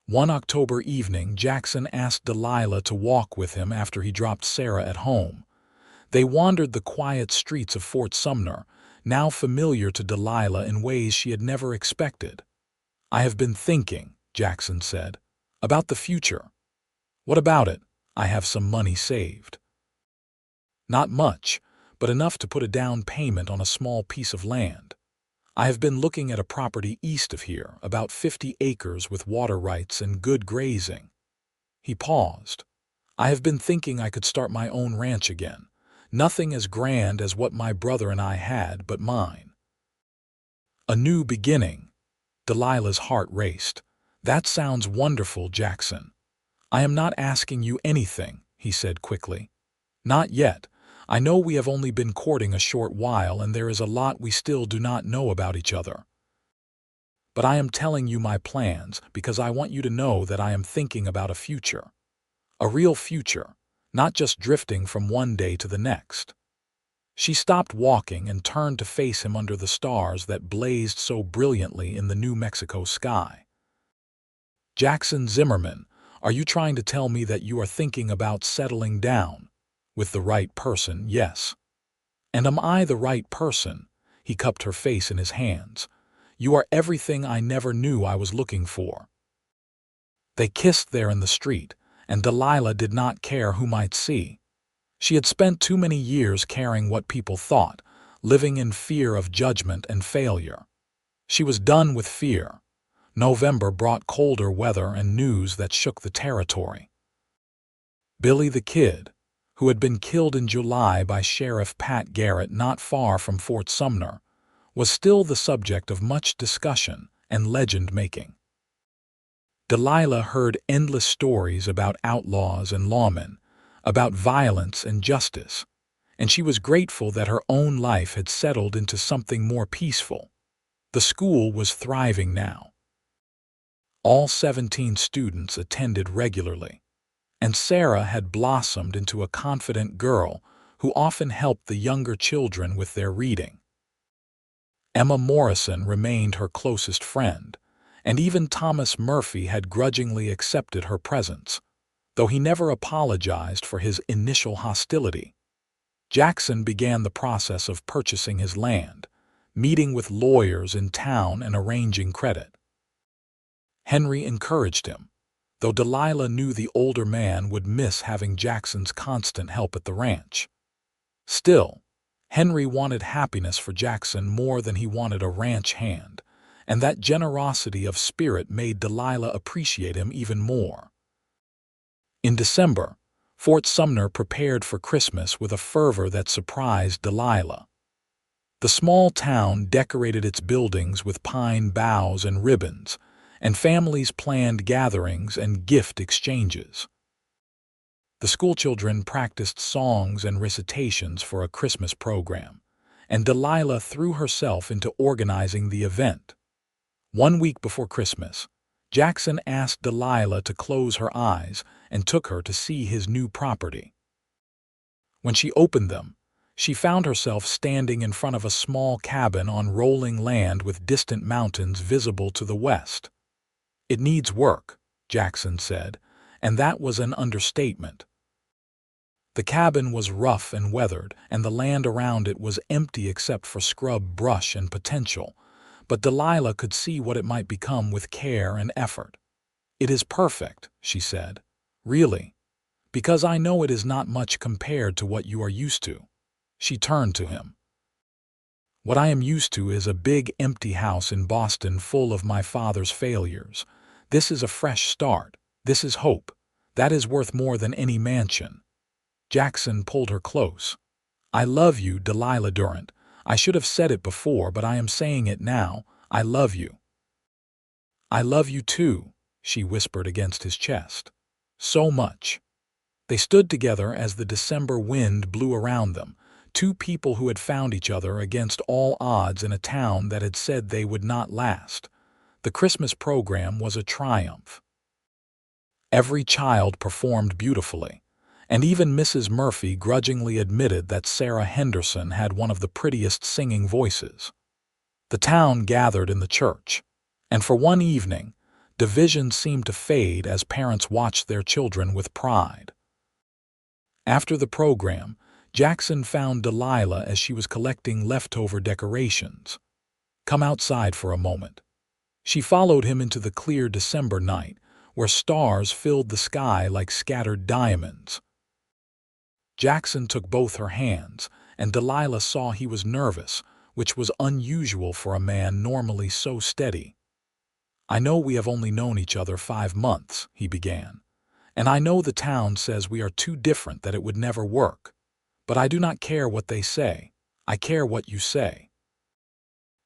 One October evening, Jackson asked Delilah to walk with him after he dropped Sarah at home. They wandered the quiet streets of Fort Sumner, now familiar to Delilah in ways she had never expected. I have been thinking, Jackson said, about the future. What about it? I have some money saved. Not much, but enough to put a down payment on a small piece of land. I have been looking at a property east of here, about 50 acres with water rights and good grazing." He paused. "I have been thinking I could start my own ranch again. Nothing as grand as what my brother and I had, but mine. A new beginning." Delilah's heart raced. "That sounds wonderful, Jackson." "I am not asking you anything," he said quickly. "Not yet. I know we have only been courting a short while and there is a lot we still do not know about each other. But I am telling you my plans because I want you to know that I am thinking about a future. A real future, not just drifting from one day to the next." She stopped walking and turned to face him under the stars that blazed so brilliantly in the New Mexico sky. "Jackson Zimmerman, are you trying to tell me that you are thinking about settling down? With the right person, yes." "And am I the right person?" He cupped her face in his hands. "You are everything I never knew I was looking for." They kissed there in the street, and Delilah did not care who might see. She had spent too many years caring what people thought, living in fear of judgment and failure. She was done with fear. November brought colder weather and news that shook the territory. Billy the Kid, who had been killed in July by Sheriff Pat Garrett not far from Fort Sumner, was still the subject of much discussion and legend-making. Delilah heard endless stories about outlaws and lawmen, about violence and justice, and she was grateful that her own life had settled into something more peaceful. The school was thriving now. All 17 students attended regularly, and Sarah had blossomed into a confident girl who often helped the younger children with their reading. Emma Morrison remained her closest friend, and even Thomas Murphy had grudgingly accepted her presence, though he never apologized for his initial hostility. Jackson began the process of purchasing his land, meeting with lawyers in town and arranging credit. Henry encouraged him, though Delilah knew the older man would miss having Jackson's constant help at the ranch. Still, Henry wanted happiness for Jackson more than he wanted a ranch hand, and that generosity of spirit made Delilah appreciate him even more. In December, Fort Sumner prepared for Christmas with a fervor that surprised Delilah. The small town decorated its buildings with pine boughs and ribbons, and families planned gatherings and gift exchanges. The schoolchildren practiced songs and recitations for a Christmas program, and Delilah threw herself into organizing the event. 1 week before Christmas, Jackson asked Delilah to close her eyes and took her to see his new property. When she opened them, she found herself standing in front of a small cabin on rolling land with distant mountains visible to the west. "It needs work," Jackson said, and that was an understatement. The cabin was rough and weathered, and the land around it was empty except for scrub brush and potential, but Delilah could see what it might become with care and effort. "It is perfect," she said. "Really. Because I know it is not much compared to what you are used to." She turned to him. "What I am used to is a big empty house in Boston full of my father's failures. This is a fresh start. This is hope. That is worth more than any mansion." Jackson pulled her close. "I love you, Delilah Durant. I should have said it before, but I am saying it now. I love you." "I love you too," she whispered against his chest. "So much." They stood together as the December wind blew around them, two people who had found each other against all odds in a town that had said they would not last. The Christmas program was a triumph. Every child performed beautifully, and even Mrs. Murphy grudgingly admitted that Sarah Henderson had one of the prettiest singing voices. The town gathered in the church, and for one evening, division seemed to fade as parents watched their children with pride. After the program, Jackson found Delilah as she was collecting leftover decorations. "Come outside for a moment." She followed him into the clear December night, where stars filled the sky like scattered diamonds. Jackson took both her hands, and Delilah saw he was nervous, which was unusual for a man normally so steady. "I know we have only known each other 5 months," he began, "and I know the town says we are too different that it would never work. But I do not care what they say. I care what you say."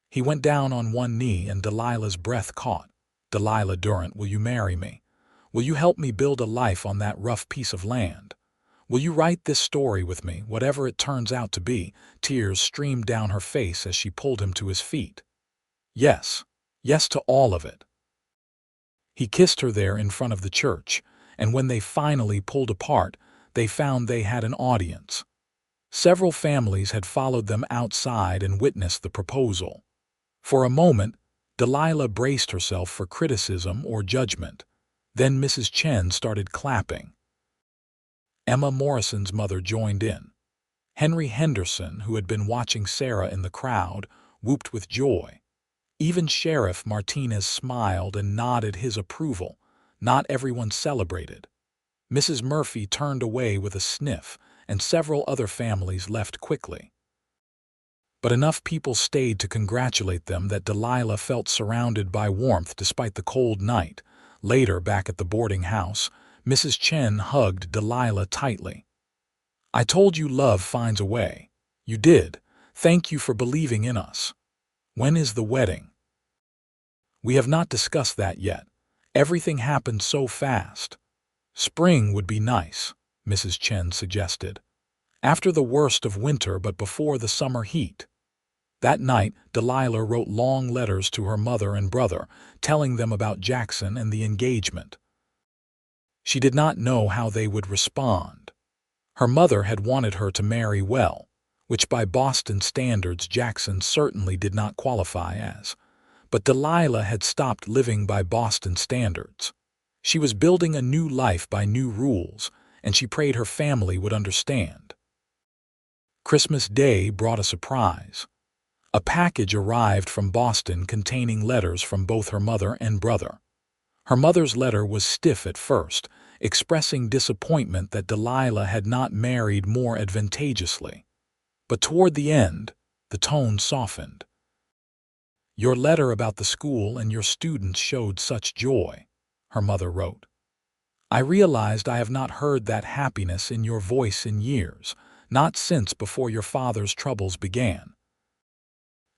He went down on one knee and Delilah's breath caught. "Delilah Durant, will you marry me? Will you help me build a life on that rough piece of land? Will you write this story with me, whatever it turns out to be?" Tears streamed down her face as she pulled him to his feet. "Yes, yes to all of it." He kissed her there in front of the church, and when they finally pulled apart, they found they had an audience. Several families had followed them outside and witnessed the proposal. For a moment, Delilah braced herself for criticism or judgment. Then Mrs. Chen started clapping. Emma Morrison's mother joined in. Henry Henderson, who had been watching Sarah in the crowd, whooped with joy. Even Sheriff Martinez smiled and nodded his approval. Not everyone celebrated. Mrs. Murphy turned away with a sniff, and several other families left quickly. But enough people stayed to congratulate them that Delilah felt surrounded by warmth despite the cold night. Later, back at the boarding house, Mrs. Chen hugged Delilah tightly. "I told you love finds a way. You did. Thank you for believing in us. When is the wedding?" "We have not discussed that yet. Everything happened so fast." "Spring would be nice," Mrs. Chen suggested. "After the worst of winter but before the summer heat." That night, Delilah wrote long letters to her mother and brother, telling them about Jackson and the engagement. She did not know how they would respond. Her mother had wanted her to marry well, which by Boston standards Jackson certainly did not qualify as. But Delilah had stopped living by Boston standards. She was building a new life by new rules, and she prayed her family would understand. Christmas Day brought a surprise. A package arrived from Boston containing letters from both her mother and brother. Her mother's letter was stiff at first, expressing disappointment that Delilah had not married more advantageously. But toward the end, the tone softened. "Your letter about the school and your students showed such joy," her mother wrote. "I realized I have not heard that happiness in your voice in years, not since before your father's troubles began.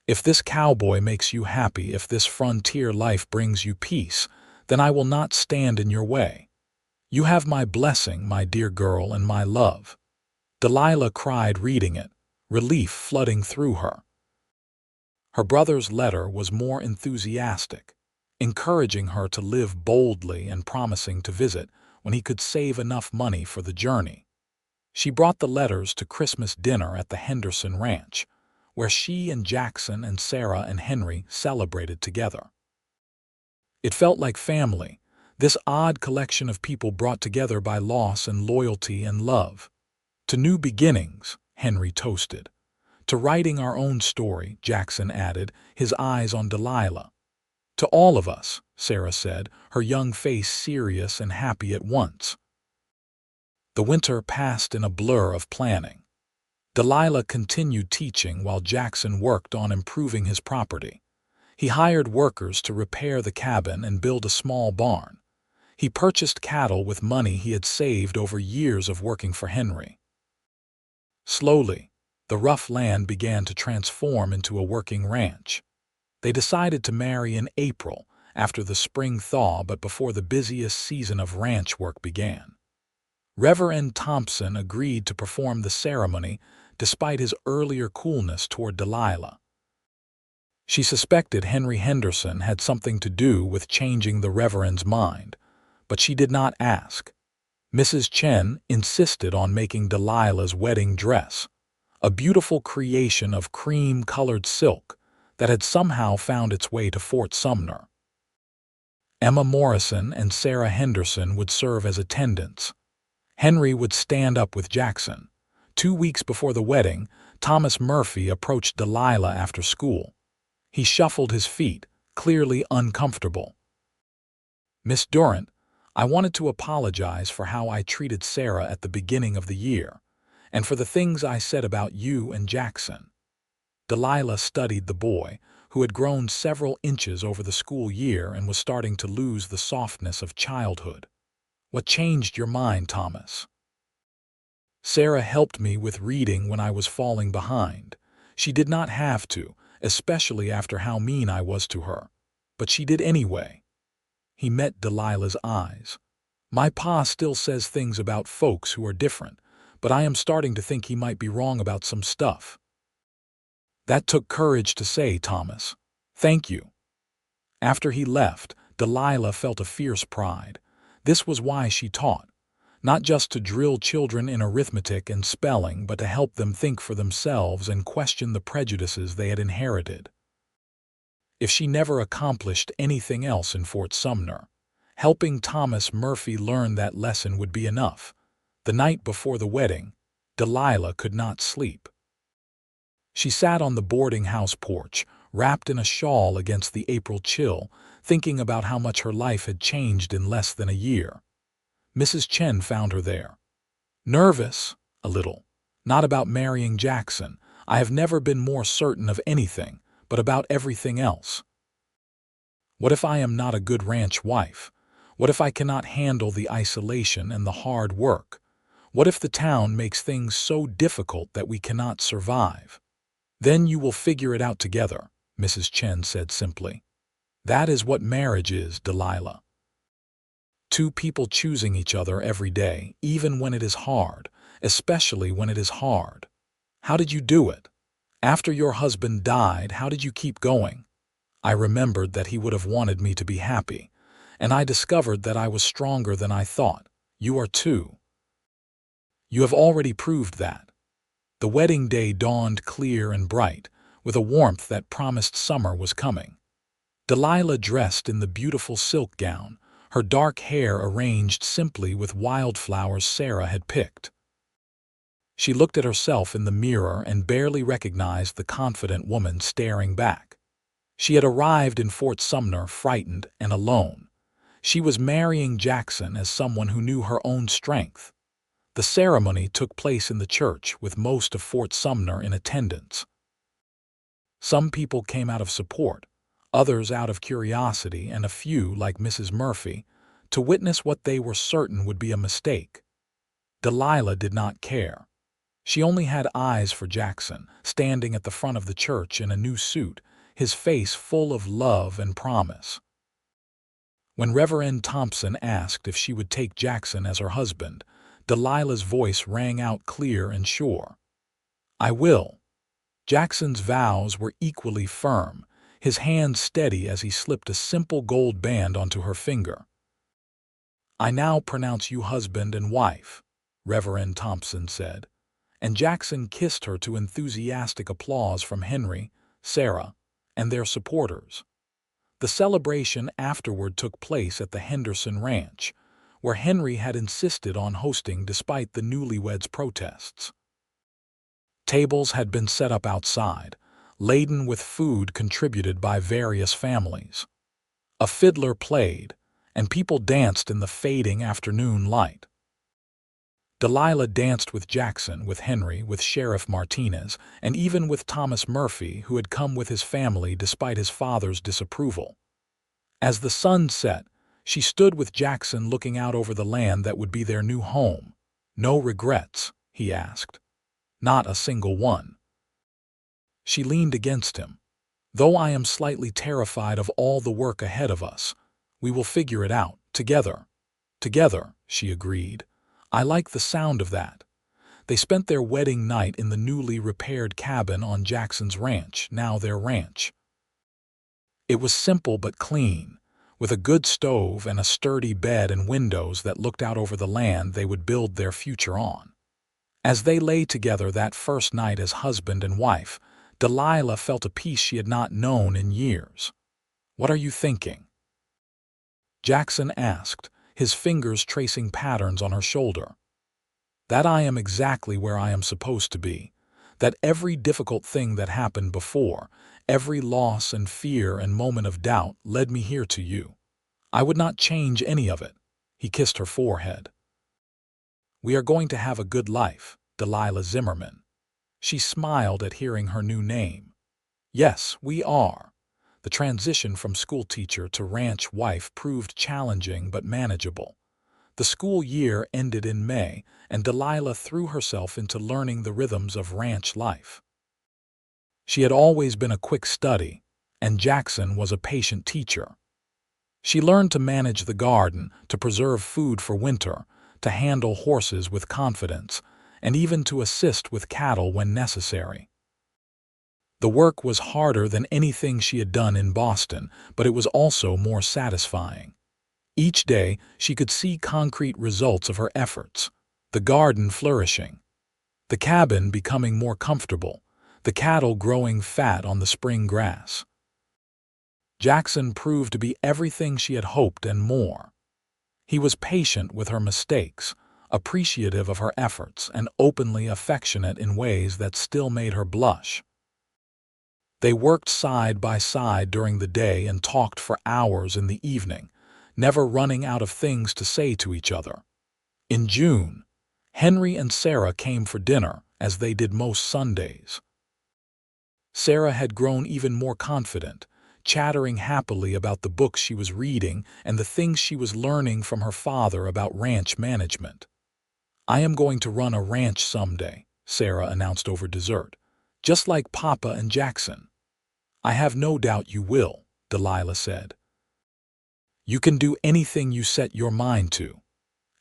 If this cowboy makes you happy, if this frontier life brings you peace, then I will not stand in your way. You have my blessing, my dear girl, and my love." Delilah cried reading it, relief flooding through her. Her brother's letter was more enthusiastic, encouraging her to live boldly and promising to visit when he could save enough money for the journey. She brought the letters to Christmas dinner at the Henderson Ranch, where she and Jackson and Sarah and Henry celebrated together. It felt like family, this odd collection of people brought together by loss and loyalty and love. "To new beginnings," Henry toasted. "To writing our own story," Jackson added, his eyes on Delilah. "To all of us," Sarah said, her young face serious and happy at once. The winter passed in a blur of planning. Delilah continued teaching while Jackson worked on improving his property. He hired workers to repair the cabin and build a small barn. He purchased cattle with money he had saved over years of working for Henry. Slowly, the rough land began to transform into a working ranch. They decided to marry in April, after the spring thaw but before the busiest season of ranch work began. Reverend Thompson agreed to perform the ceremony despite his earlier coolness toward Delilah. She suspected Henry Henderson had something to do with changing the Reverend's mind, but she did not ask. Mrs. Chen insisted on making Delilah's wedding dress, a beautiful creation of cream-colored silk that had somehow found its way to Fort Sumner. Emma Morrison and Sarah Henderson would serve as attendants. Henry would stand up with Jackson. 2 weeks before the wedding, Thomas Murphy approached Delilah after school. He shuffled his feet, clearly uncomfortable. "Miss Durant, I wanted to apologize for how I treated Sarah at the beginning of the year. and for the things I said about you and Jackson." Delilah studied the boy, who had grown several inches over the school year and was starting to lose the softness of childhood. "What changed your mind, Thomas?" "Sarah helped me with reading when I was falling behind. She did not have to, especially after how mean I was to her. But she did anyway." He met Delilah's eyes. "My pa still says things about folks who are different, but I am starting to think he might be wrong about some stuff." "That took courage to say, Thomas. Thank you." After he left, Delilah felt a fierce pride. This was why she taught. Not just to drill children in arithmetic and spelling, but to help them think for themselves and question the prejudices they had inherited. If she never accomplished anything else in Fort Sumner, helping Thomas Murphy learn that lesson would be enough. The night before the wedding, Delilah could not sleep. She sat on the boarding house porch, wrapped in a shawl against the April chill, thinking about how much her life had changed in less than a year. Mrs. Chen found her there. "Nervous? A little. Not about marrying Jackson. I have never been more certain of anything, but about everything else. What if I am not a good ranch wife? What if I cannot handle the isolation and the hard work? What if the town makes things so difficult that we cannot survive?" "Then you will figure it out together," Mrs. Chen said simply. "That is what marriage is, Delilah. Two people choosing each other every day, even when it is hard, especially when it is hard. How did you do it? After your husband died, how did you keep going?" "I remembered that he would have wanted me to be happy, and I discovered that I was stronger than I thought. You are too. You have already proved that." The wedding day dawned clear and bright, with a warmth that promised summer was coming. Delilah dressed in the beautiful silk gown, her dark hair arranged simply with wildflowers Sarah had picked. She looked at herself in the mirror and barely recognized the confident woman staring back. She had arrived in Fort Sumner frightened and alone. She was marrying Jackson as someone who knew her own strength. The ceremony took place in the church with most of Fort Sumner in attendance. Some people came out of support, others out of curiosity, and a few, like Mrs. Murphy, to witness what they were certain would be a mistake. Delilah did not care. She only had eyes for Jackson, standing at the front of the church in a new suit, his face full of love and promise. When Reverend Thompson asked if she would take Jackson as her husband, Delilah's voice rang out clear and sure. "I will." Jackson's vows were equally firm, his hand steady as he slipped a simple gold band onto her finger. "I now pronounce you husband and wife," Reverend Thompson said, and Jackson kissed her to enthusiastic applause from Henry, Sarah, and their supporters. The celebration afterward took place at the Henderson Ranch, where Henry had insisted on hosting despite the newlyweds' protests. Tables had been set up outside, laden with food contributed by various families. A fiddler played, and people danced in the fading afternoon light. Delilah danced with Jackson, with Henry, with Sheriff Martinez, and even with Thomas Murphy, who had come with his family despite his father's disapproval. As the sun set, she stood with Jackson looking out over the land that would be their new home. "No regrets?" he asked. "Not a single one." She leaned against him. "Though I am slightly terrified of all the work ahead of us, we will figure it out, together." "Together," she agreed. "I like the sound of that." They spent their wedding night in the newly repaired cabin on Jackson's ranch, now their ranch. It was simple but clean, with a good stove and a sturdy bed and windows that looked out over the land they would build their future on. As they lay together that first night as husband and wife, Delilah felt a peace she had not known in years. "What are you thinking?" Jackson asked, his fingers tracing patterns on her shoulder. "That I am exactly where I am supposed to be. That every difficult thing that happened before, every loss and fear and moment of doubt led me here to you. I would not change any of it." He kissed her forehead. "We are going to have a good life. Delilah Zimmerman. She smiled at hearing her new name. Yes, we are. The transition from schoolteacher to ranch wife proved challenging but manageable. The school year ended in May, and Delilah threw herself into learning the rhythms of ranch life. She had always been a quick study, and Jackson was a patient teacher. She learned to manage the garden, to preserve food for winter, to handle horses with confidence, and even to assist with cattle when necessary. The work was harder than anything she had done in Boston, but it was also more satisfying. Each day, she could see concrete results of her efforts: the garden flourishing, the cabin becoming more comfortable, the cattle growing fat on the spring grass. Jackson proved to be everything she had hoped and more. He was patient with her mistakes, appreciative of her efforts, and openly affectionate in ways that still made her blush. They worked side by side during the day and talked for hours in the evening, never running out of things to say to each other. In June, Henry and Sarah came for dinner, as they did most Sundays. Sarah had grown even more confident, chattering happily about the books she was reading and the things she was learning from her father about ranch management. "I am going to run a ranch someday," Sarah announced over dessert, "just like Papa and Jackson." "I have no doubt you will," Delilah said. "You can do anything you set your mind to."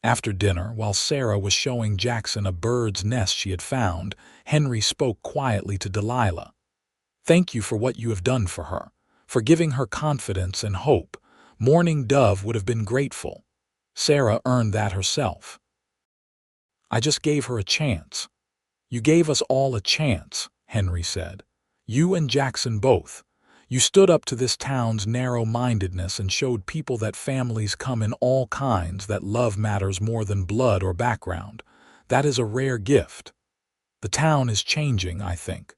After dinner, while Sarah was showing Jackson a bird's nest she had found, Henry spoke quietly to Delilah. "Thank you for what you have done for her, for giving her confidence and hope. Mourning Dove would have been grateful. Sarah earned that herself." "I just gave her a chance." "You gave us all a chance," Henry said. "You and Jackson both. You stood up to this town's narrow-mindedness and showed people that families come in all kinds, that love matters more than blood or background. That is a rare gift. The town is changing, I think.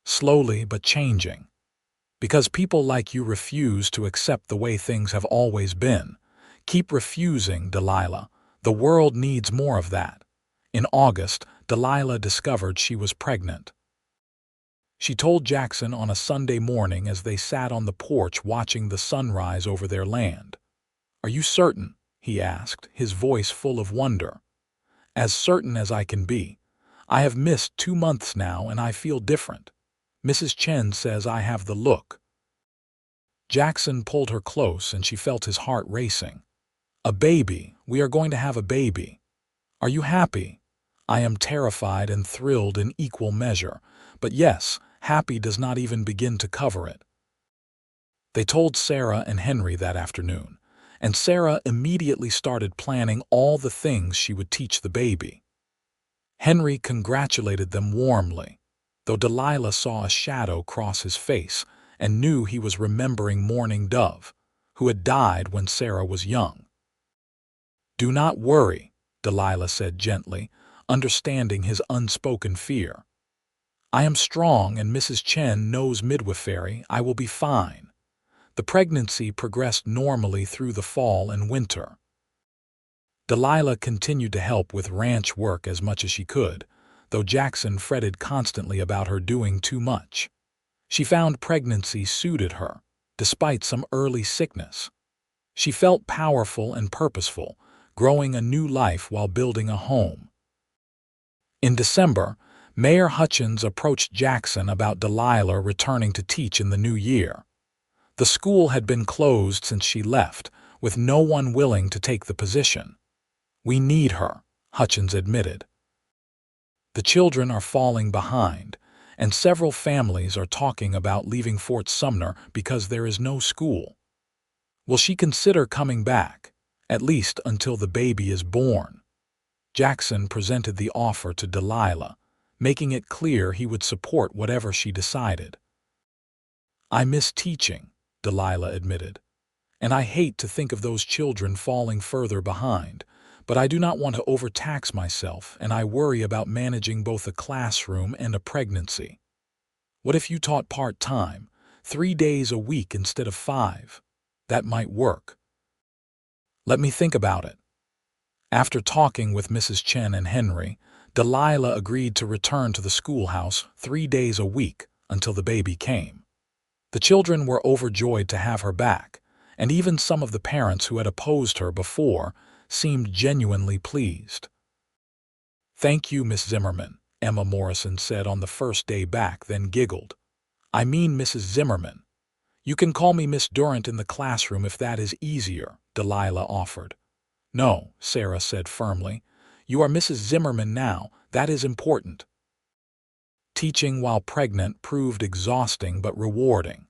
Slowly, but changing. Because people like you refuse to accept the way things have always been. Keep refusing, Delilah. The world needs more of that." In August, Delilah discovered she was pregnant. She told Jackson on a Sunday morning as they sat on the porch watching the sunrise over their land. "Are you certain?" he asked, his voice full of wonder. "As certain as I can be. I have missed 2 months now and I feel different. Mrs. Chen says I have the look." Jackson pulled her close and she felt his heart racing. "A baby. We are going to have a baby. Are you happy?" "I am terrified and thrilled in equal measure. But yes, happy does not even begin to cover it." They told Sarah and Henry that afternoon, and Sarah immediately started planning all the things she would teach the baby. Henry congratulated them warmly, though Delilah saw a shadow cross his face and knew he was remembering Mourning Dove, who had died when Sarah was young. "Do not worry," Delilah said gently, understanding his unspoken fear. "I am strong and Mrs. Chen knows midwifery. I will be fine." The pregnancy progressed normally through the fall and winter. Delilah continued to help with ranch work as much as she could, though Jackson fretted constantly about her doing too much. She found pregnancy suited her, despite some early sickness. She felt powerful and purposeful, growing a new life while building a home. In December, Mayor Hutchins approached Jackson about Delilah returning to teach in the new year. The school had been closed since she left, with no one willing to take the position. "We need her," Hutchins admitted. "The children are falling behind, and several families are talking about leaving Fort Sumner because there is no school. Will she consider coming back, at least until the baby is born?" Jackson presented the offer to Delilah, making it clear he would support whatever she decided. "I miss teaching," Delilah admitted, "and I hate to think of those children falling further behind, but I do not want to overtax myself, and I worry about managing both a classroom and a pregnancy. What if you taught part-time, 3 days a week instead of 5? That might work." "Let me think about it." After talking with Mrs. Chen and Henry, Delilah agreed to return to the schoolhouse 3 days a week until the baby came. The children were overjoyed to have her back, and even some of the parents who had opposed her before seemed genuinely pleased. "Thank you, Miss Zimmerman," Emma Morrison said on the first day back, then giggled. "I mean Mrs. Zimmerman. You can call me Miss Durant in the classroom if that is easier," Delilah offered. "No," Sarah said firmly. "You are Mrs. Zimmerman now. That is important." Teaching while pregnant proved exhausting but rewarding.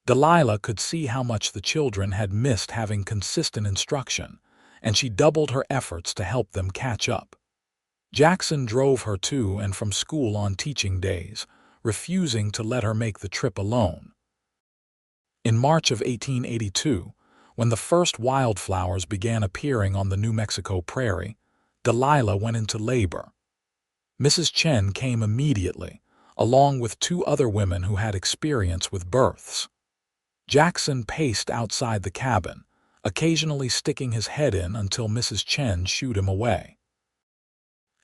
Delilah could see how much the children had missed having consistent instruction, and she doubled her efforts to help them catch up. Jackson drove her to and from school on teaching days, refusing to let her make the trip alone. In March of 1882, when the first wildflowers began appearing on the New Mexico prairie, Delilah went into labor. Mrs. Chen came immediately, along with 2 other women who had experience with births. Jackson paced outside the cabin, occasionally sticking his head in until Mrs. Chen shooed him away.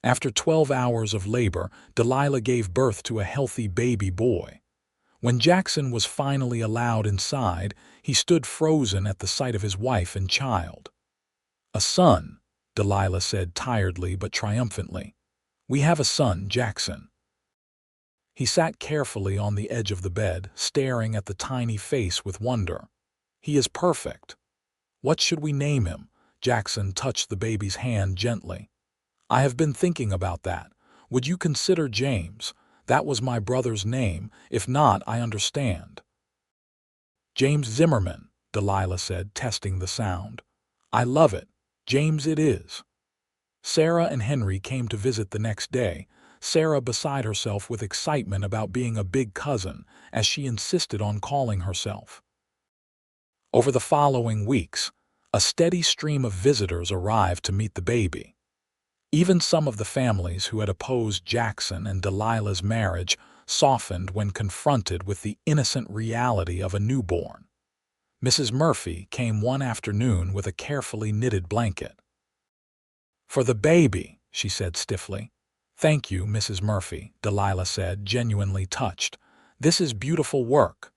After 12 hours of labor, Delilah gave birth to a healthy baby boy. When Jackson was finally allowed inside, he stood frozen at the sight of his wife and child. "A son," Delilah said tiredly but triumphantly. "We have a son, Jackson." He sat carefully on the edge of the bed, staring at the tiny face with wonder. "He is perfect." "What should we name him?" Jackson touched the baby's hand gently. "I have been thinking about that. Would you consider James? That was my brother's name. If not, I understand." "James Zimmerman," Delilah said, testing the sound. "I love it. James it is." Sarah and Henry came to visit the next day, Sarah beside herself with excitement about being a big cousin, as she insisted on calling herself. Over the following weeks, a steady stream of visitors arrived to meet the baby. Even some of the families who had opposed Jackson and Delilah's marriage softened when confronted with the innocent reality of a newborn. Mrs. Murphy came one afternoon with a carefully knitted blanket. "For the baby," she said stiffly. "Thank you, Mrs. Murphy," Delilah said, genuinely touched. "This is beautiful work.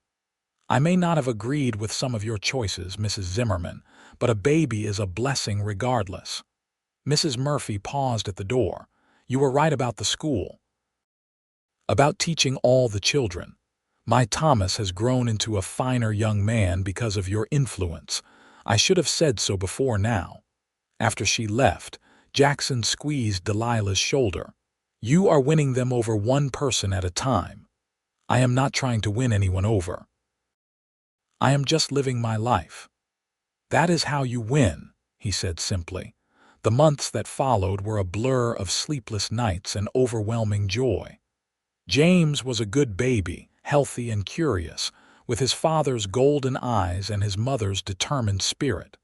I may not have agreed with some of your choices, Mrs. Zimmerman, but a baby is a blessing regardless." Mrs. Murphy paused at the door. "You were right about the school. About teaching all the children. My Thomas has grown into a finer young man because of your influence. I should have said so before now." After she left, Jackson squeezed Delilah's shoulder. "You are winning them over one person at a time. I am not trying to win anyone over. I am just living my life." "That is how you win," he said simply. The months that followed were a blur of sleepless nights and overwhelming joy. James was a good baby, healthy and curious, with his father's golden eyes and his mother's determined spirit.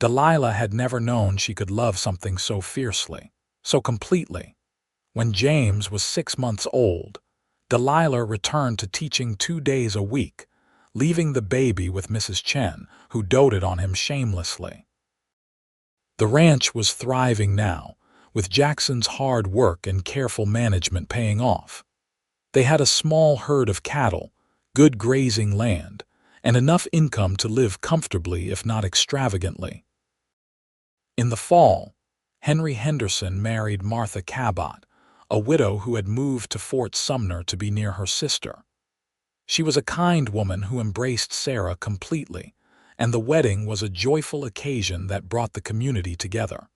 Delilah had never known she could love something so fiercely, so completely. When James was 6 months old, Delilah returned to teaching 2 days a week, leaving the baby with Mrs. Chen, who doted on him shamelessly. The ranch was thriving now, with Jackson's hard work and careful management paying off. They had a small herd of cattle, good grazing land, and enough income to live comfortably if not extravagantly. In the fall, Henry Henderson married Martha Cabot, a widow who had moved to Fort Sumner to be near her sister. She was a kind woman who embraced Sarah completely, and the wedding was a joyful occasion that brought the community together.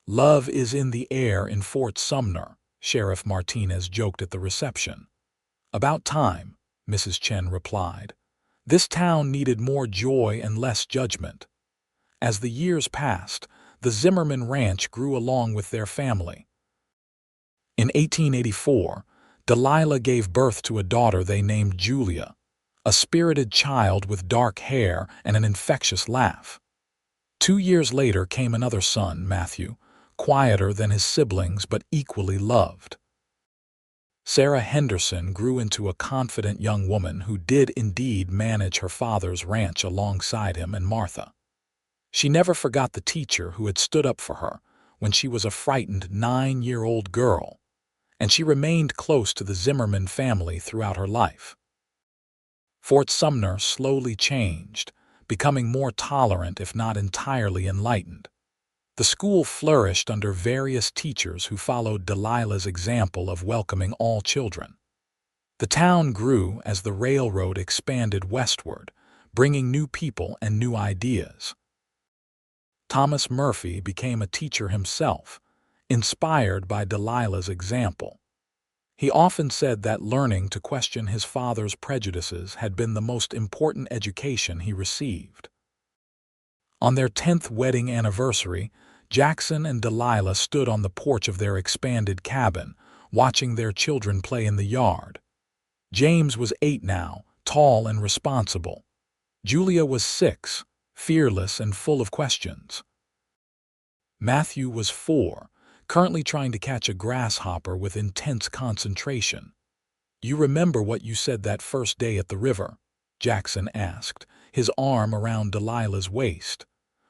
"Love is in the air in Fort Sumner," Sheriff Martinez joked at the reception. "About time," Mrs. Chen replied. "This town needed more joy and less judgment." As the years passed, the Zimmerman Ranch grew along with their family. In 1884, Delilah gave birth to a daughter they named Julia, a spirited child with dark hair and an infectious laugh. 2 years later came another son, Matthew, quieter than his siblings but equally loved. Sarah Henderson grew into a confident young woman who did indeed manage her father's ranch alongside him and Martha. She never forgot the teacher who had stood up for her, when she was a frightened 9-year-old girl, and she remained close to the Zimmerman family throughout her life. Fort Sumner slowly changed, becoming more tolerant if not entirely enlightened. The school flourished under various teachers who followed Delilah's example of welcoming all children. The town grew as the railroad expanded westward, bringing new people and new ideas. Thomas Murphy became a teacher himself, inspired by Delilah's example. He often said that learning to question his father's prejudices had been the most important education he received. On their 10th wedding anniversary, Jackson and Delilah stood on the porch of their expanded cabin, watching their children play in the yard. James was 8 now, tall and responsible. Julia was 6, fearless and full of questions. Matthew was 4, currently trying to catch a grasshopper with intense concentration. "You remember what you said that first day at the river?" Jackson asked, his arm around Delilah's waist.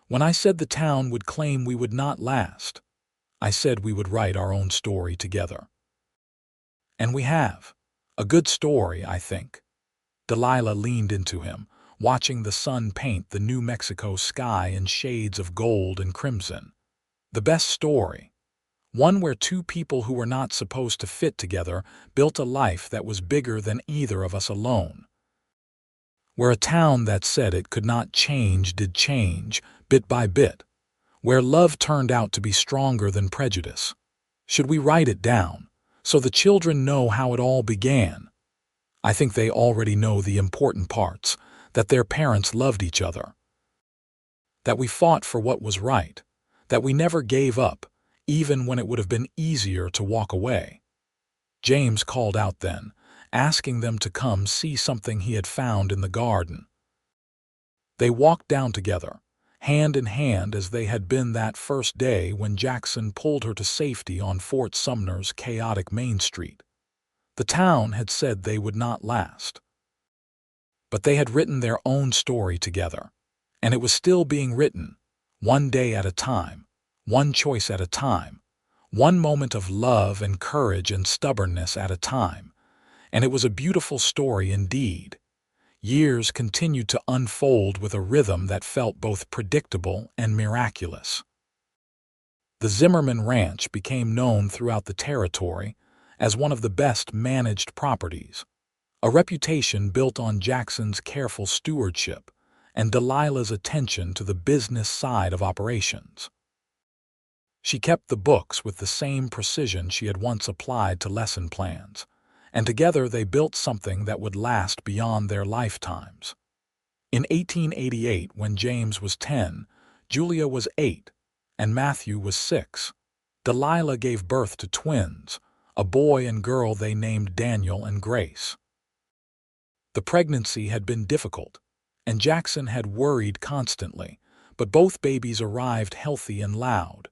"When I said the town would claim we would not last, I said we would write our own story together. And we have. A good story, I think." Delilah leaned into him, watching the sun paint the New Mexico sky in shades of gold and crimson. "The best story. One where two people who were not supposed to fit together built a life that was bigger than either of us alone. Where a town that said it could not change did change, bit by bit. Where love turned out to be stronger than prejudice. Should we write it down, so the children know how it all began? I think they already know the important parts, that their parents loved each other. That we fought for what was right. That we never gave up, even when it would have been easier to walk away." James called out then, asking them to come see something he had found in the garden. They walked down together, hand in hand as they had been that first day when Jackson pulled her to safety on Fort Sumner's chaotic Main Street. The town had said they would not last. But they had written their own story together, and it was still being written, one day at a time, one choice at a time, one moment of love and courage and stubbornness at a time, and it was a beautiful story indeed. Years continued to unfold with a rhythm that felt both predictable and miraculous. The Zimmerman Ranch became known throughout the territory as one of the best managed properties, a reputation built on Jackson's careful stewardship and Delilah's attention to the business side of operations. She kept the books with the same precision she had once applied to lesson plans, and together they built something that would last beyond their lifetimes. In 1888, when James was 10, Julia was 8, and Matthew was 6, Delilah gave birth to twins, a boy and girl they named Daniel and Grace. The pregnancy had been difficult, and Jackson had worried constantly, but both babies arrived healthy and loud,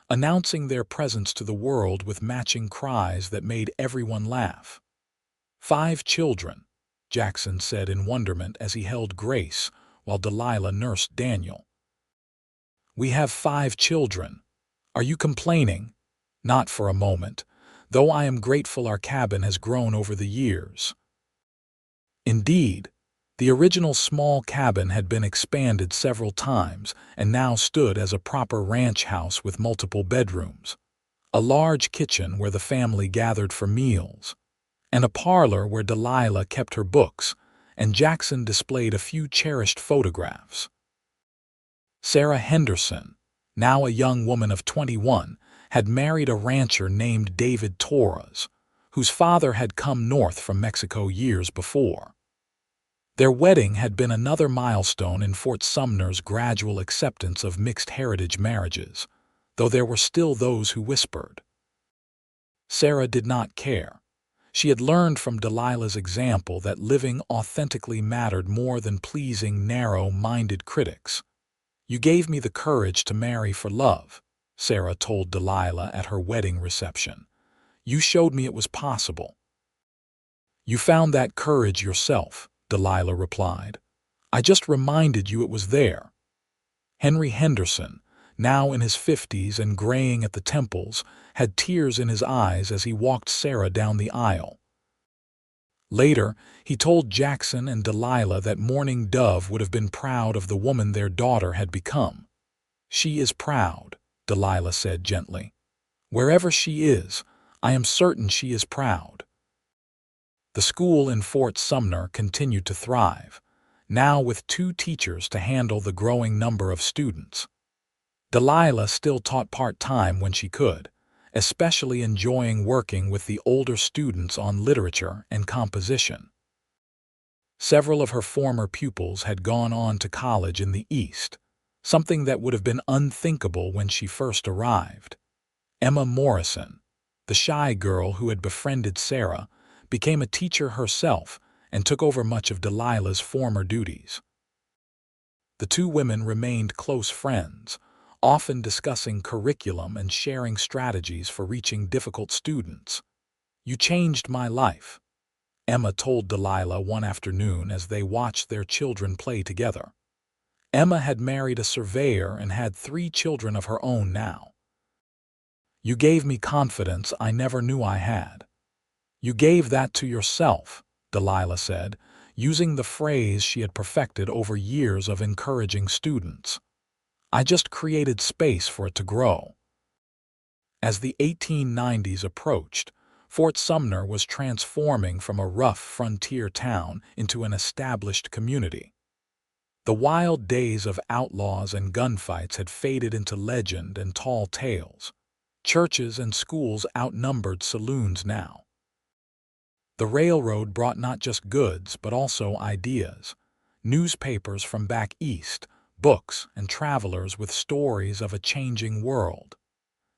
announcing their presence to the world with matching cries that made everyone laugh. 5 children, Jackson said in wonderment as he held Grace while Delilah nursed Daniel. "We have 5 children. Are you complaining?" "Not for a moment, though I am grateful our cabin has grown over the years." Indeed, the original small cabin had been expanded several times and now stood as a proper ranch house with multiple bedrooms, a large kitchen where the family gathered for meals, and a parlor where Delilah kept her books and Jackson displayed a few cherished photographs. Sarah Henderson, now a young woman of 21, had married a rancher named David Torres, whose father had come north from Mexico years before. Their wedding had been another milestone in Fort Sumner's gradual acceptance of mixed heritage marriages, though there were still those who whispered. Sarah did not care. She had learned from Delilah's example that living authentically mattered more than pleasing narrow-minded critics. "You gave me the courage to marry for love," Sarah told Delilah at her wedding reception. "You showed me it was possible." "You found that courage yourself," Delilah replied. "I just reminded you it was there." Henry Henderson, now in his 50s and graying at the temples, had tears in his eyes as he walked Sarah down the aisle. Later, he told Jackson and Delilah that Mourning Dove would have been proud of the woman their daughter had become. "She is proud," Delilah said gently. "Wherever she is, I am certain she is proud." The school in Fort Sumner continued to thrive, now with 2 teachers to handle the growing number of students. Delilah still taught part-time when she could, especially enjoying working with the older students on literature and composition. Several of her former pupils had gone on to college in the East, something that would have been unthinkable when she first arrived. Emma Morrison, the shy girl who had befriended Sarah, became a teacher herself and took over much of Delilah's former duties. The 2 women remained close friends, often discussing curriculum and sharing strategies for reaching difficult students. "You changed my life," Emma told Delilah one afternoon as they watched their children play together. Emma had married a surveyor and had 3 children of her own now. "You gave me confidence I never knew I had." "You gave that to yourself," Delilah said, using the phrase she had perfected over years of encouraging students. "I just created space for it to grow." As the 1890s approached, Fort Sumner was transforming from a rough frontier town into an established community. The wild days of outlaws and gunfights had faded into legend and tall tales. Churches and schools outnumbered saloons now. The railroad brought not just goods but also ideas. Newspapers from back east, books, and travelers with stories of a changing world.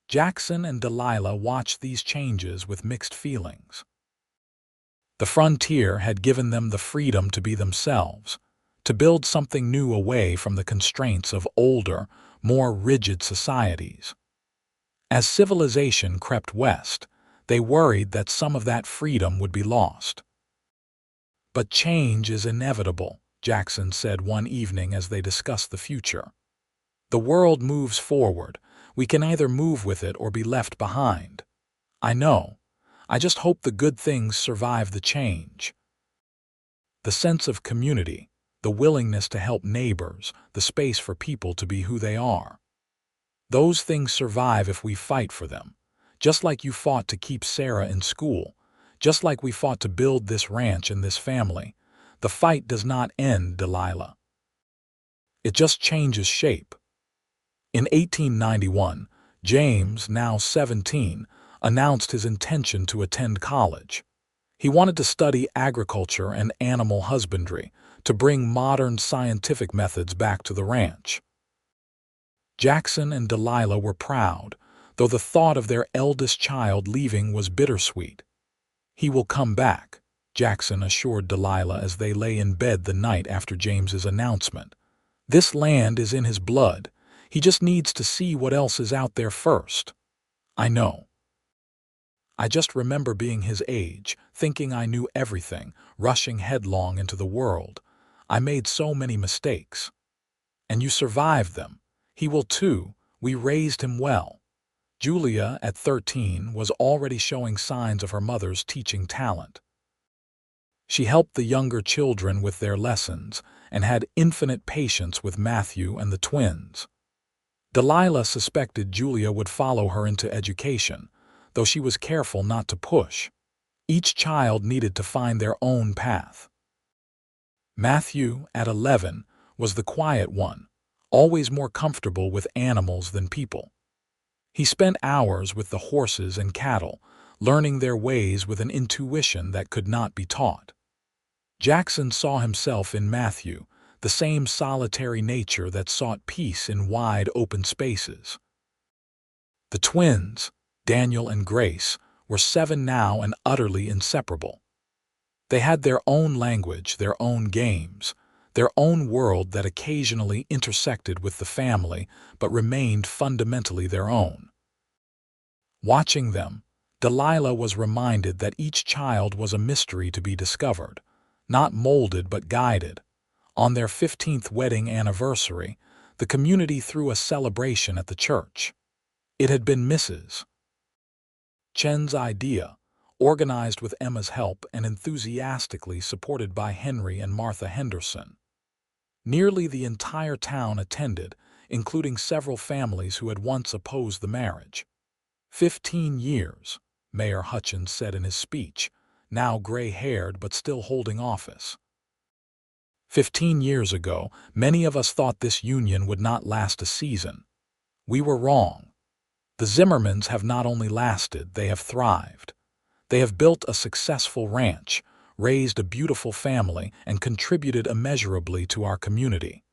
Jackson and Delilah watched these changes with mixed feelings. The frontier had given them the freedom to be themselves, to build something new away from the constraints of older, more rigid societies. As civilization crept west, they worried that some of that freedom would be lost. "But change is inevitable," Jackson said one evening as they discussed the future. "The world moves forward. We can either move with it or be left behind. I know. I just hope the good things survive the change." The sense of community, the willingness to help neighbors, the space for people to be who they are. Those things survive if we fight for them, just like you fought to keep Sarah in school, just like we fought to build this ranch and this family. The fight does not end, Delilah. It just changes shape. In 1891, James, now 17, announced his intention to attend college. He wanted to study agriculture and animal husbandry, to bring modern scientific methods back to the ranch. Jackson and Delilah were proud, though the thought of their eldest child leaving was bittersweet. "He will come back," Jackson assured Delilah as they lay in bed the night after James's announcement. "This land is in his blood. He just needs to see what else is out there first." "I know. I just remember being his age, thinking I knew everything, rushing headlong into the world. I made so many mistakes. And you survived them. He will too. We raised him well." Julia, at 13, was already showing signs of her mother's teaching talent. She helped the younger children with their lessons and had infinite patience with Matthew and the twins. Delilah suspected Julia would follow her into education, though she was careful not to push. Each child needed to find their own path. Matthew, at 11, was the quiet one, always more comfortable with animals than people. He spent hours with the horses and cattle, learning their ways with an intuition that could not be taught. Jackson saw himself in Matthew, the same solitary nature that sought peace in wide open spaces. The twins, Daniel and Grace, were 7 now and utterly inseparable. They had their own language, their own games, their own world that occasionally intersected with the family but remained fundamentally their own. Watching them, Delilah was reminded that each child was a mystery to be discovered, not molded but guided. On their 15th wedding anniversary, The community threw a celebration at the church. It had been Mrs. Chen's idea, organized with Emma's help and enthusiastically supported by Henry and Martha Henderson. Nearly the entire town attended, including several families who had once opposed the marriage. 15 years, Mayor Hutchins said in his speech, now gray-haired but still holding office. 15 years ago, many of us thought this union would not last a season. We were wrong. The Zimmermans have not only lasted, they have thrived. They have built a successful ranch, raised a beautiful family, and contributed immeasurably to our community.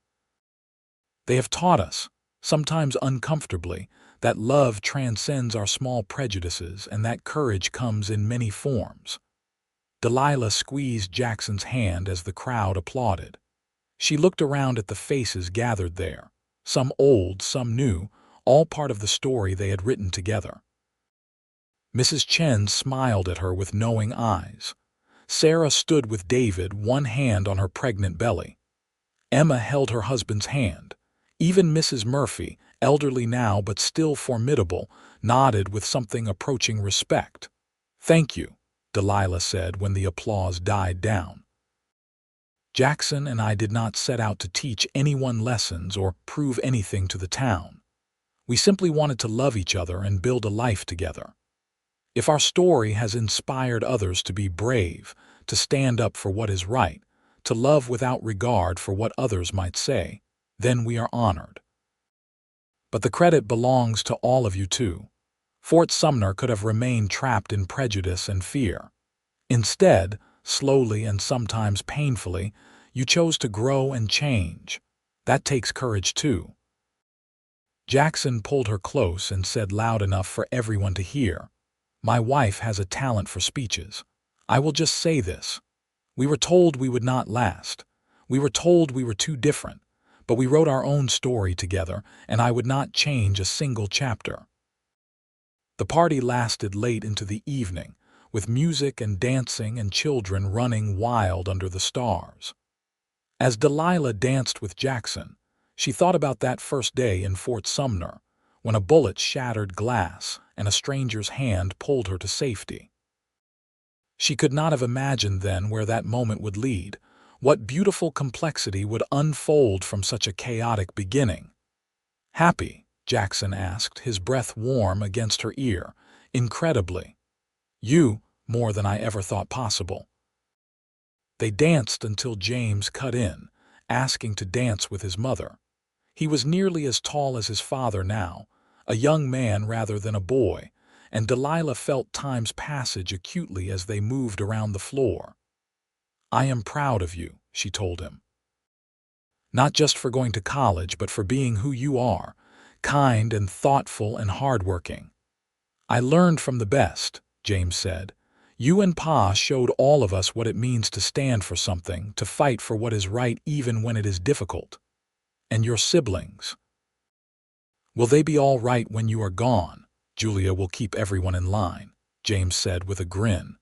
They have taught us, sometimes uncomfortably, that love transcends our small prejudices and that courage comes in many forms. Delilah squeezed Jackson's hand as the crowd applauded. She looked around at the faces gathered there, some old, some new, all part of the story they had written together. Mrs. Chen smiled at her with knowing eyes. Sarah stood with David, one hand on her pregnant belly. Emma held her husband's hand. Even Mrs. Murphy, elderly now but still formidable, nodded with something approaching respect. "Thank you," Delilah said when the applause died down. "Jackson and I did not set out to teach anyone lessons or prove anything to the town. We simply wanted to love each other and build a life together. If our story has inspired others to be brave, to stand up for what is right, to love without regard for what others might say, then we are honored. But the credit belongs to all of you too. Fort Sumner could have remained trapped in prejudice and fear. Instead, slowly and sometimes painfully, you chose to grow and change. That takes courage too." Jackson pulled her close and said loud enough for everyone to hear, "My wife has a talent for speeches. I will just say this. We were told we would not last. We were told we were too different. But we wrote our own story together, and I would not change a single chapter." The party lasted late into the evening, with music and dancing and children running wild under the stars. As Delilah danced with Jackson, she thought about that first day in Fort Sumner, when a bullet shattered glass and a stranger's hand pulled her to safety. She could not have imagined then where that moment would lead, what beautiful complexity would unfold from such a chaotic beginning. "Happy?" Jackson asked, his breath warm against her ear. "Incredibly. You, more than I ever thought possible." They danced until James cut in, asking to dance with his mother. He was nearly as tall as his father now, a young man rather than a boy, and Delilah felt time's passage acutely as they moved around the floor. "I am proud of you," she told him. "Not just for going to college, but for being who you are, kind and thoughtful and hardworking." "I learned from the best," James said. "You and Pa showed all of us what it means to stand for something, to fight for what is right even when it is difficult. And your siblings. Will they be all right when you are gone?" "Julia will keep everyone in line," James said with a grin.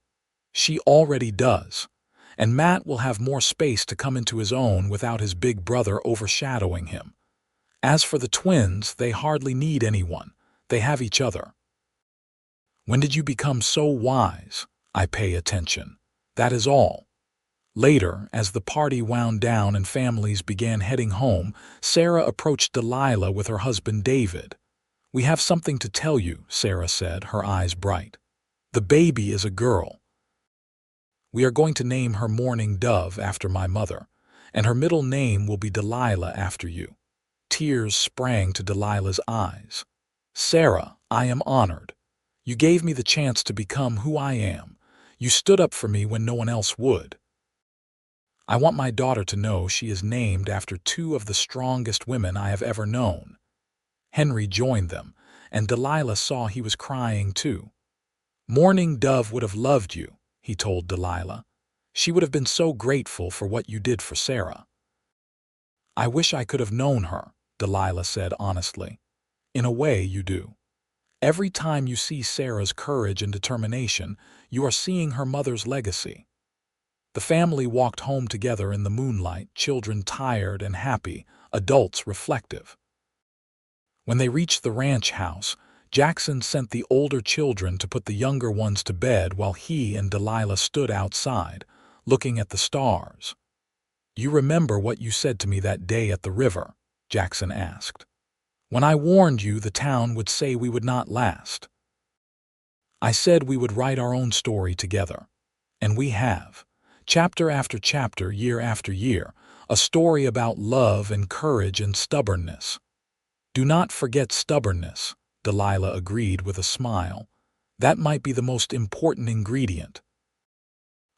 "She already does. And Matt will have more space to come into his own without his big brother overshadowing him. As for the twins, they hardly need anyone. They have each other." "When did you become so wise?" "I pay attention. That is all." Later, as the party wound down and families began heading home, Sarah approached Delilah with her husband David. "We have something to tell you," Sarah said, her eyes bright. "The baby is a girl. We are going to name her Morning Dove after my mother, and her middle name will be Delilah after you." Tears sprang to Delilah's eyes. "Sarah, I am honored. You gave me the chance to become who I am. You stood up for me when no one else would. I want my daughter to know she is named after two of the strongest women I have ever known." Henry joined them, and Delilah saw he was crying too. "Morning Dove would have loved you," he told Delilah. "She would have been so grateful for what you did for Sarah." "I wish I could have known her," Delilah said honestly. "In a way, you do. Every time you see Sarah's courage and determination, you are seeing her mother's legacy." The family walked home together in the moonlight, children tired and happy, adults reflective. When they reached the ranch house, Jackson sent the older children to put the younger ones to bed while he and Delilah stood outside, looking at the stars. "You remember what you said to me that day at the river?" Jackson asked. "When I warned you the town would say we would not last. I said we would write our own story together. And we have. Chapter after chapter, year after year, a story about love and courage and stubbornness." "Do not forget stubbornness," Delilah agreed with a smile. "That might be the most important ingredient."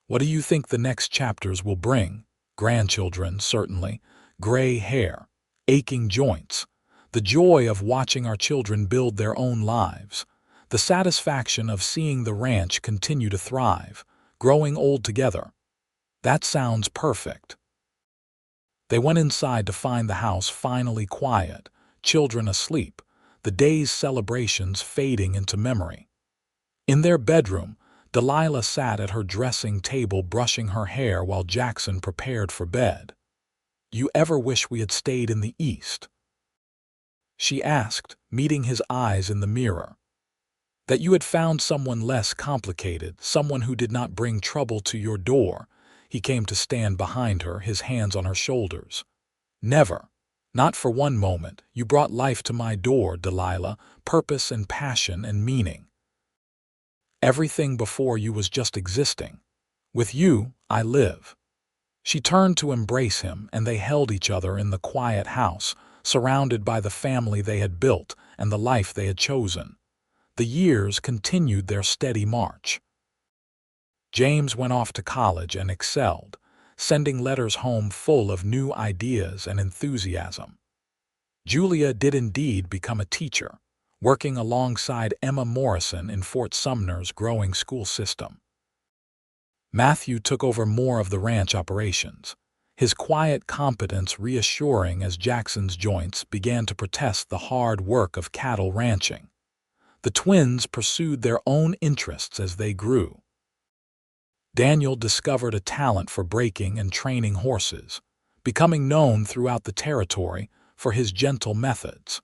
"What do you think the next chapters will bring?" "Grandchildren, certainly. Gray hair. Aching joints. The joy of watching our children build their own lives. The satisfaction of seeing the ranch continue to thrive, growing old together." "That sounds perfect." They went inside to find the house finally quiet, children asleep, the day's celebrations fading into memory. In their bedroom, Delilah sat at her dressing table brushing her hair while Jackson prepared for bed. "You ever wish we had stayed in the East?" she asked, meeting his eyes in the mirror. "That you had found someone less complicated, someone who did not bring trouble to your door." He came to stand behind her, his hands on her shoulders. "Never. Not for one moment. You brought life to my door, Delilah, purpose and passion and meaning. Everything before you was just existing. With you, I live." She turned to embrace him, and they held each other in the quiet house, surrounded by the family they had built and the life they had chosen. The years continued their steady march. James went off to college and excelled, sending letters home full of new ideas and enthusiasm. Julia did indeed become a teacher, working alongside Emma Morrison in Fort Sumner's growing school system. Matthew took over more of the ranch operations, his quiet competence reassuring as Jackson's joints began to protest the hard work of cattle ranching. The twins pursued their own interests as they grew. Daniel discovered a talent for breaking and training horses, becoming known throughout the territory for his gentle methods.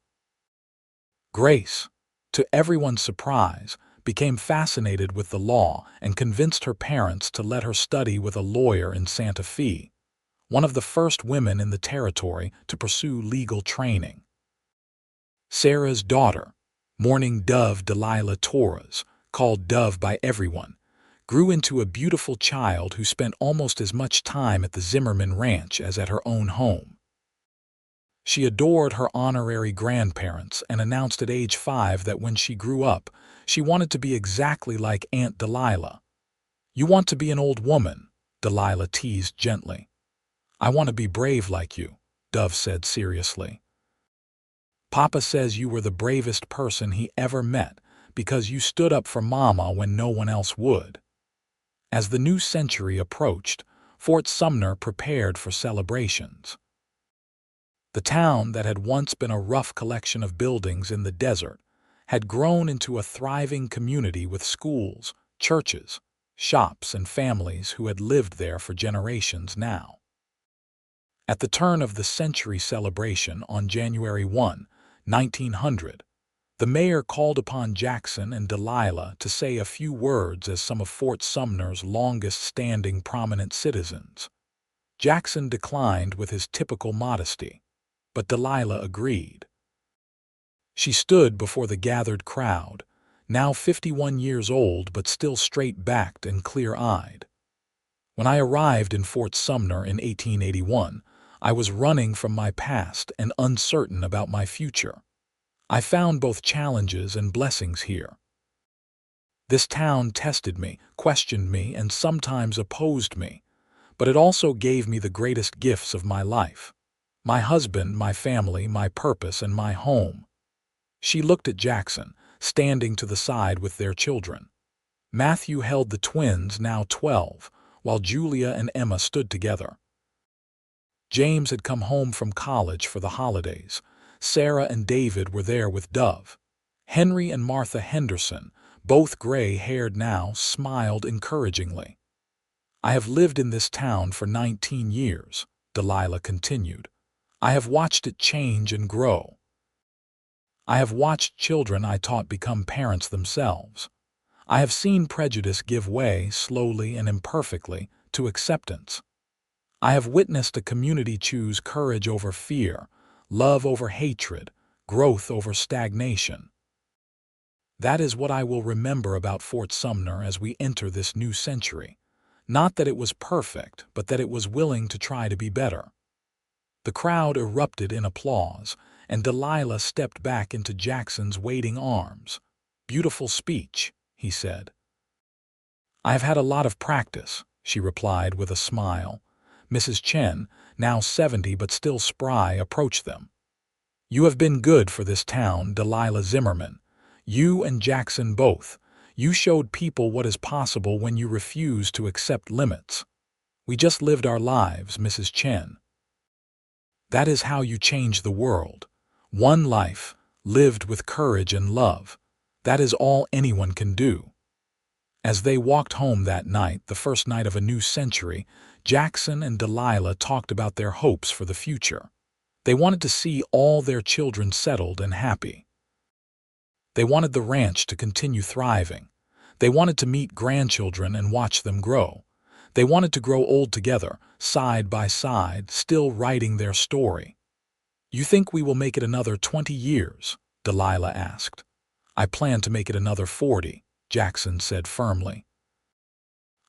Grace, to everyone's surprise, became fascinated with the law and convinced her parents to let her study with a lawyer in Santa Fe, one of the first women in the territory to pursue legal training. Sarah's daughter, Mourning Dove Delilah Torres, called Dove by everyone, grew into a beautiful child who spent almost as much time at the Zimmerman Ranch as at her own home. She adored her honorary grandparents and announced at age 5 that when she grew up, she wanted to be exactly like Aunt Delilah. "You want to be an old woman," Delilah teased gently. "I want to be brave like you," Dove said seriously. "Papa says you were the bravest person he ever met because you stood up for Mama when no one else would." As the new century approached, Fort Sumner prepared for celebrations. The town that had once been a rough collection of buildings in the desert had grown into a thriving community with schools, churches, shops, and families who had lived there for generations now. At the turn of the century celebration on January 1, 1900, the mayor called upon Jackson and Delilah to say a few words as some of Fort Sumner's longest-standing prominent citizens. Jackson declined with his typical modesty, but Delilah agreed. She stood before the gathered crowd, now 51 years old but still straight-backed and clear-eyed. "When I arrived in Fort Sumner in 1881, I was running from my past and uncertain about my future. I found both challenges and blessings here. This town tested me, questioned me, and sometimes opposed me, but it also gave me the greatest gifts of my life. My husband, my family, my purpose, and my home." She looked at Jackson, standing to the side with their children. Matthew held the twins, now 12, while Julia and Emma stood together. James had come home from college for the holidays. Sarah and David were there with Dove. Henry and Martha Henderson, both gray-haired now, smiled encouragingly. "I have lived in this town for 19 years, Delilah continued. I have watched it change and grow. I have watched children I taught become parents themselves. I have seen prejudice give way, slowly and imperfectly, to acceptance. I have witnessed a community choose courage over fear, love over hatred, growth over stagnation. That is what I will remember about Fort Sumner as we enter this new century. Not that it was perfect, but that it was willing to try to be better. The crowd erupted in applause, and Delilah stepped back into Jackson's waiting arms. "Beautiful speech," he said. "I have had a lot of practice," she replied with a smile. Mrs. Chen, now 70 but still spry, approached them. "You have been good for this town, Delilah Zimmerman. You and Jackson both. You showed people what is possible when you refuse to accept limits." "We just lived our lives, Mrs. Chen." "That is how you change the world. One life, lived with courage and love. That is all anyone can do." As they walked home that night, the first night of a new century, Jackson and Delilah talked about their hopes for the future. They wanted to see all their children settled and happy. They wanted the ranch to continue thriving. They wanted to meet grandchildren and watch them grow. They wanted to grow old together, side by side, still writing their story. "You think we will make it another 20 years?" Delilah asked. "I plan to make it another 40, Jackson said firmly.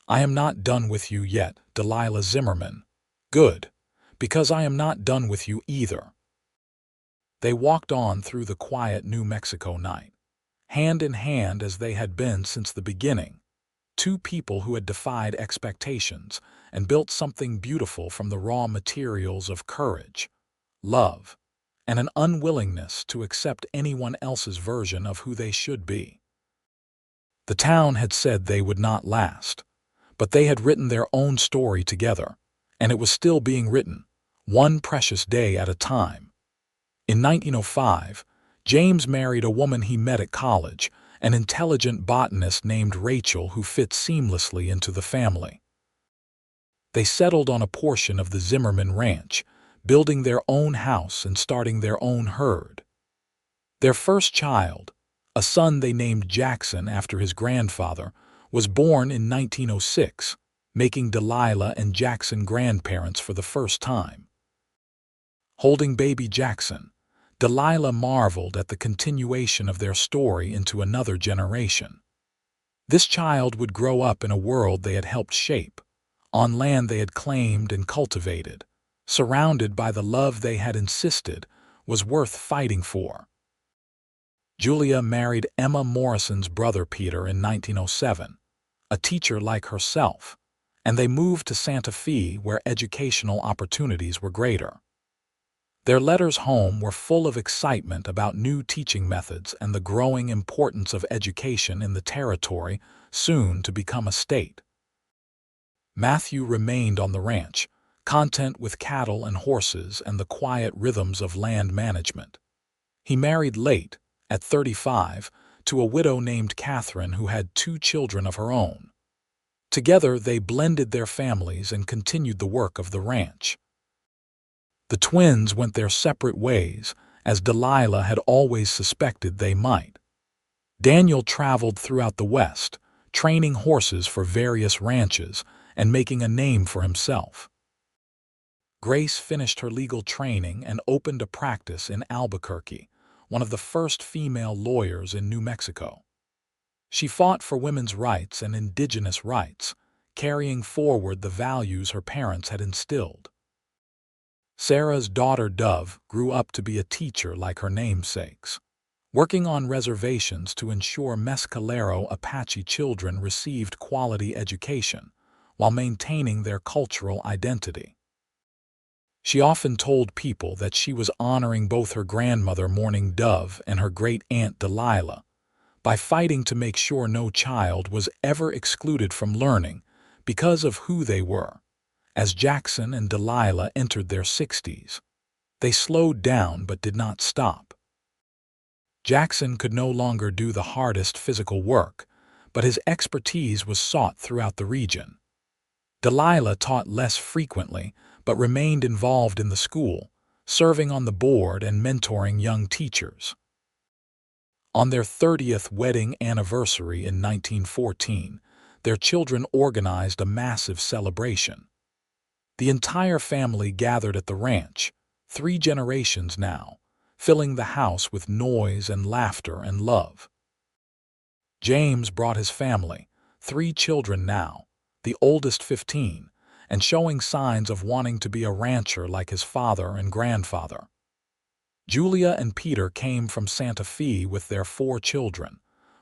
"I am not done with you yet, Delilah Zimmerman." "Good, because I am not done with you either." They walked on through the quiet New Mexico night, hand in hand as they had been since the beginning. Two people who had defied expectations and built something beautiful from the raw materials of courage, love, and an unwillingness to accept anyone else's version of who they should be. The town had said they would not last, but they had written their own story together, and it was still being written, one precious day at a time. In 1905, James married a woman he met at college, an intelligent botanist named Rachel who fit seamlessly into the family. They settled on a portion of the Zimmerman ranch, building their own house and starting their own herd. Their first child, a son they named Jackson after his grandfather, was born in 1906, making Delilah and Jackson grandparents for the first time. Holding baby Jackson, Delilah marveled at the continuation of their story into another generation. This child would grow up in a world they had helped shape, on land they had claimed and cultivated, surrounded by the love they had insisted was worth fighting for. Julia married Emma Morrison's brother Peter in 1907, a teacher like herself, and they moved to Santa Fe where educational opportunities were greater. Their letters home were full of excitement about new teaching methods and the growing importance of education in the territory, soon to become a state. Matthew remained on the ranch, content with cattle and horses and the quiet rhythms of land management. He married late, at 35, to a widow named Catherine who had 2 children of her own. Together they blended their families and continued the work of the ranch. The twins went their separate ways, as Delilah had always suspected they might. Daniel traveled throughout the West, training horses for various ranches and making a name for himself. Grace finished her legal training and opened a practice in Albuquerque, one of the first female lawyers in New Mexico. She fought for women's rights and indigenous rights, carrying forward the values her parents had instilled. Sarah's daughter Dove grew up to be a teacher like her namesakes, working on reservations to ensure Mescalero Apache children received quality education while maintaining their cultural identity. She often told people that she was honoring both her grandmother Mourning Dove and her great-aunt Delilah by fighting to make sure no child was ever excluded from learning because of who they were. As Jackson and Delilah entered their 60s, they slowed down but did not stop. Jackson could no longer do the hardest physical work, but his expertise was sought throughout the region. Delilah taught less frequently but remained involved in the school, serving on the board and mentoring young teachers. On their 30th wedding anniversary in 1914, their children organized a massive celebration. The entire family gathered at the ranch, 3 generations now, filling the house with noise and laughter and love. James brought his family, 3 children now, the oldest 15, and showing signs of wanting to be a rancher like his father and grandfather. Julia and Peter came from Santa Fe with their 4 children,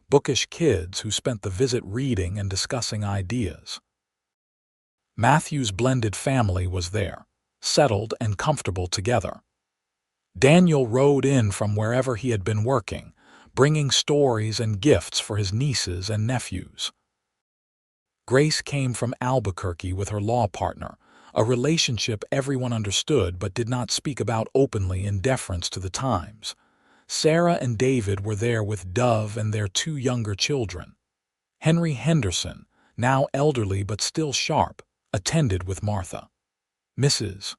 bookish kids who spent the visit reading and discussing ideas. Matthew's blended family was there, settled and comfortable together. Daniel rode in from wherever he had been working, bringing stories and gifts for his nieces and nephews. Grace came from Albuquerque with her law partner, a relationship everyone understood but did not speak about openly in deference to the times. Sarah and David were there with Dove and their 2 younger children. Henry Henderson, now elderly but still sharp, attended with Martha. Mrs.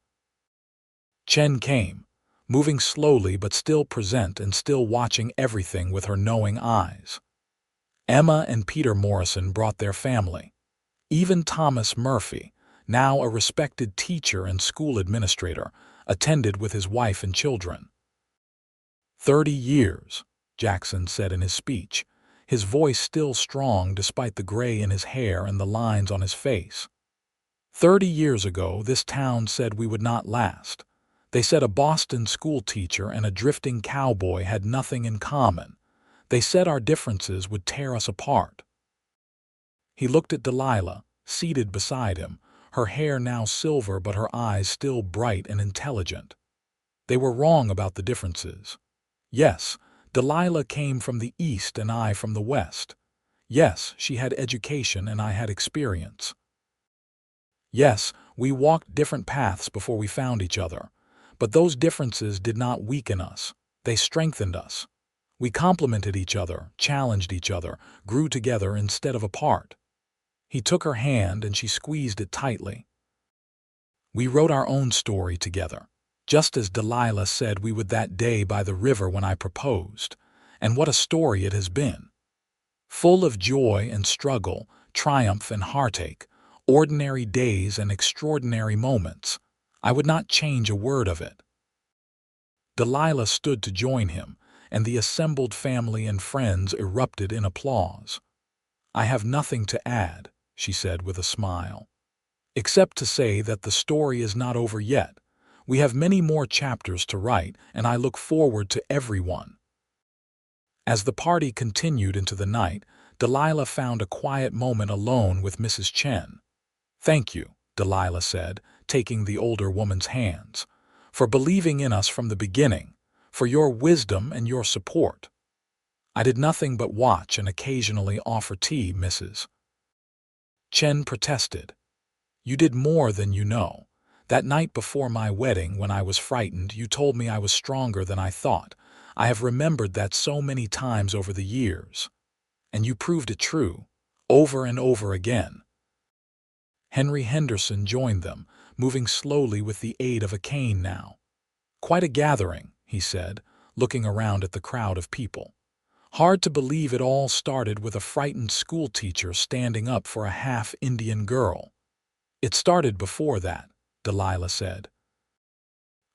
Chen came, moving slowly but still present and still watching everything with her knowing eyes. Emma and Peter Morrison brought their family. Even Thomas Murphy, now a respected teacher and school administrator, attended with his wife and children. 30 years, Jackson said in his speech, his voice still strong despite the gray in his hair and the lines on his face. 30 years ago, this town said we would not last. They said a Boston schoolteacher and a drifting cowboy had nothing in common. They said our differences would tear us apart. He looked at Delilah, seated beside him, her hair now silver but her eyes still bright and intelligent. They were wrong about the differences. Yes, Delilah came from the East and I from the West. Yes, she had education and I had experience. Yes, we walked different paths before we found each other, but those differences did not weaken us. They strengthened us. We complemented each other, challenged each other, grew together instead of apart. He took her hand and she squeezed it tightly. We wrote our own story together, just as Delilah said we would that day by the river when I proposed, and what a story it has been. Full of joy and struggle, triumph and heartache, ordinary days and extraordinary moments. I would not change a word of it. Delilah stood to join him, and the assembled family and friends erupted in applause. I have nothing to add, she said with a smile, except to say that the story is not over yet. We have many more chapters to write, and I look forward to every one. As the party continued into the night, Delilah found a quiet moment alone with Mrs. Chen. "Thank you," Delilah said, taking the older woman's hands, "for believing in us from the beginning, for your wisdom and your support. I did nothing but watch and occasionally offer tea, Mrs. Chen protested. "You did more than you know. That night before my wedding, when I was frightened, you told me I was stronger than I thought. I have remembered that so many times over the years. And you proved it true, over and over again." Henry Henderson joined them, moving slowly with the aid of a cane now. "Quite a gathering," he said, looking around at the crowd of people. "Hard to believe it all started with a frightened schoolteacher standing up for a half-Indian girl." "It started before that," Delilah said.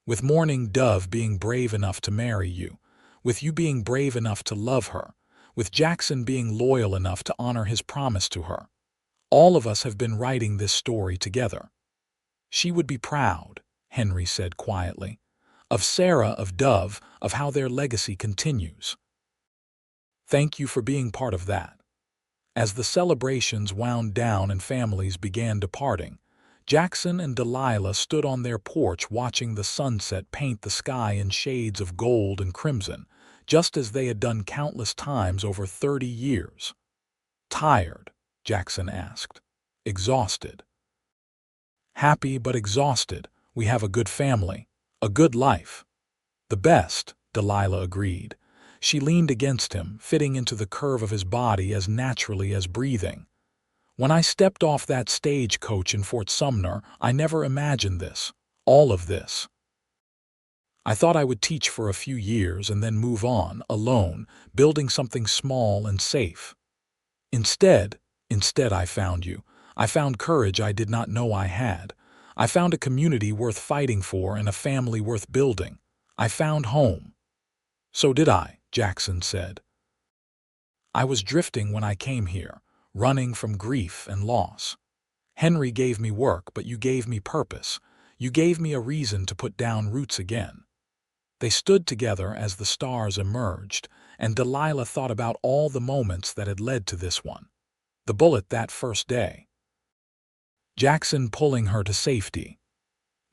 "With Mourning Dove being brave enough to marry you, with you being brave enough to love her, with Jackson being loyal enough to honor his promise to her. All of us have been writing this story together." "She would be proud," Henry said quietly, "of Sarah, of Dove, of how their legacy continues." "Thank you for being part of that." As the celebrations wound down and families began departing, Jackson and Delilah stood on their porch watching the sunset paint the sky in shades of gold and crimson, just as they had done countless times over 30 years. "Tired?" Jackson asked. "Exhausted?" "Happy but exhausted. We have a good family, a good life." "The best," Delilah agreed. She leaned against him, fitting into the curve of his body as naturally as breathing. "When I stepped off that stagecoach in Fort Sumner, I never imagined this, all of this." I thought I would teach for a few years and then move on, alone, building something small and safe. Instead, instead I found you. I found courage I did not know I had. I found a community worth fighting for and a family worth building. I found home." "So did I," Jackson said. "I was drifting when I came here, running from grief and loss. Henry gave me work, but you gave me purpose. You gave me a reason to put down roots again." They stood together as the stars emerged, and Delilah thought about all the moments that had led to this one. The bullet that first day, Jackson pulling her to safety,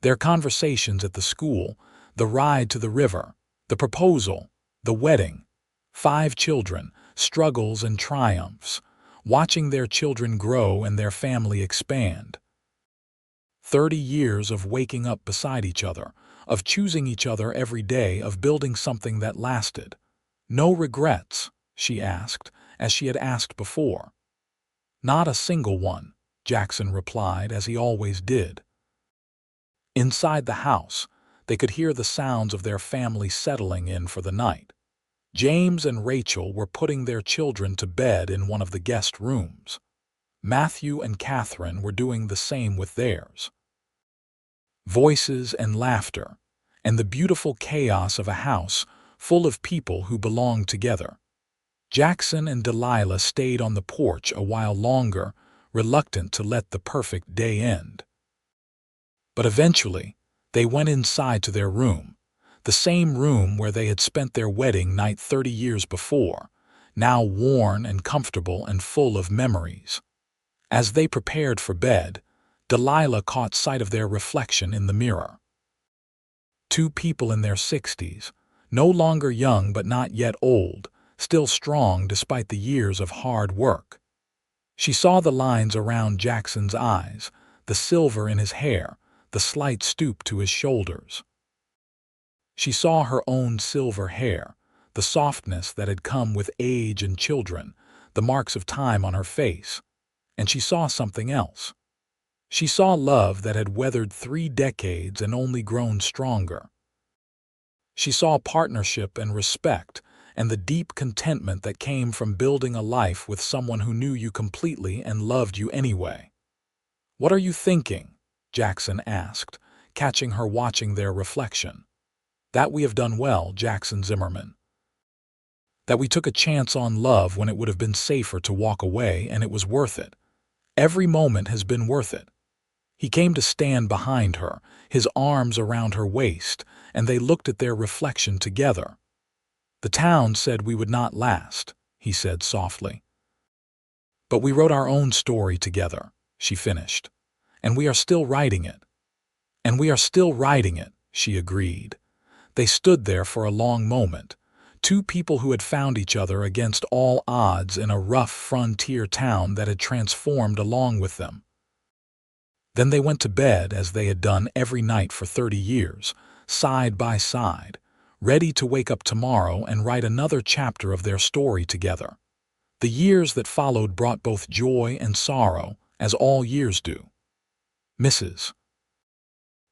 their conversations at the school, the ride to the river, the proposal, the wedding, 5 children, struggles and triumphs, watching their children grow and their family expand. 30 years of waking up beside each other, of choosing each other every day, of building something that lasted. "No regrets?" she asked, as she had asked before. "Not a single one," Jackson replied, as he always did. Inside the house, they could hear the sounds of their family settling in for the night. James and Rachel were putting their children to bed in one of the guest rooms. Matthew and Catherine were doing the same with theirs. Voices and laughter, and the beautiful chaos of a house full of people who belonged together. Jackson and Delilah stayed on the porch a while longer, reluctant to let the perfect day end. But eventually, they went inside to their room, the same room where they had spent their wedding night 30 years before, now worn and comfortable and full of memories. As they prepared for bed, Delilah caught sight of their reflection in the mirror. 2 people in their 60s, no longer young but not yet old, still strong despite the years of hard work. She saw the lines around Jackson's eyes, the silver in his hair, the slight stoop to his shoulders. She saw her own silver hair, the softness that had come with age and children, the marks of time on her face. And she saw something else. She saw love that had weathered 3 decades and only grown stronger. She saw partnership and respect, and the deep contentment that came from building a life with someone who knew you completely and loved you anyway. "What are you thinking?" Jackson asked, catching her watching their reflection. "That we have done well, Jackson Zimmerman. That we took a chance on love when it would have been safer to walk away, and it was worth it. Every moment has been worth it." He came to stand behind her, his arms around her waist, and they looked at their reflection together. "The town said we would not last," he said softly. "But we wrote our own story together," she finished. "And we are still writing it." "And we are still writing it," she agreed. They stood there for a long moment, 2 people who had found each other against all odds in a rough frontier town that had transformed along with them. Then they went to bed as they had done every night for 30 years, side by side, ready to wake up tomorrow and write another chapter of their story together. The years that followed brought both joy and sorrow, as all years do. Mrs.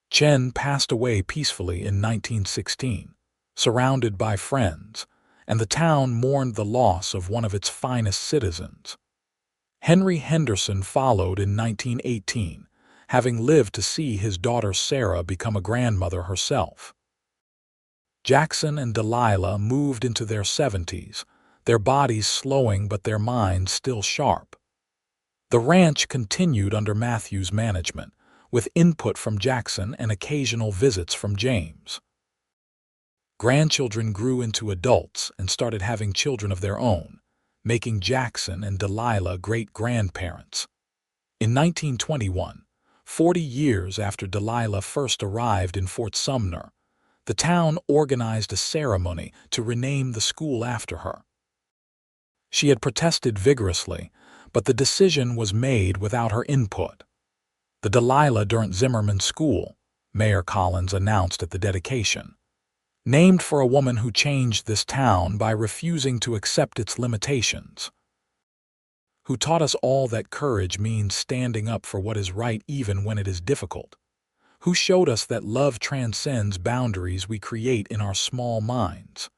Chen passed away peacefully in 1916, surrounded by friends, and the town mourned the loss of one of its finest citizens. Henry Henderson followed in 1918, having lived to see his daughter Sarah become a grandmother herself. Jackson and Delilah moved into their 70s, their bodies slowing but their minds still sharp. The ranch continued under Matthew's management, with input from Jackson and occasional visits from James. Grandchildren grew into adults and started having children of their own, making Jackson and Delilah great-grandparents. In 1921, 40 years after Delilah first arrived in Fort Sumner, the town organized a ceremony to rename the school after her. She had protested vigorously, but the decision was made without her input. The Delilah Durant Zimmerman School, Mayor Collins announced at the dedication, named for a woman who changed this town by refusing to accept its limitations, who taught us all that courage means standing up for what is right even when it is difficult, Who showed us that love transcends boundaries we create in our small minds.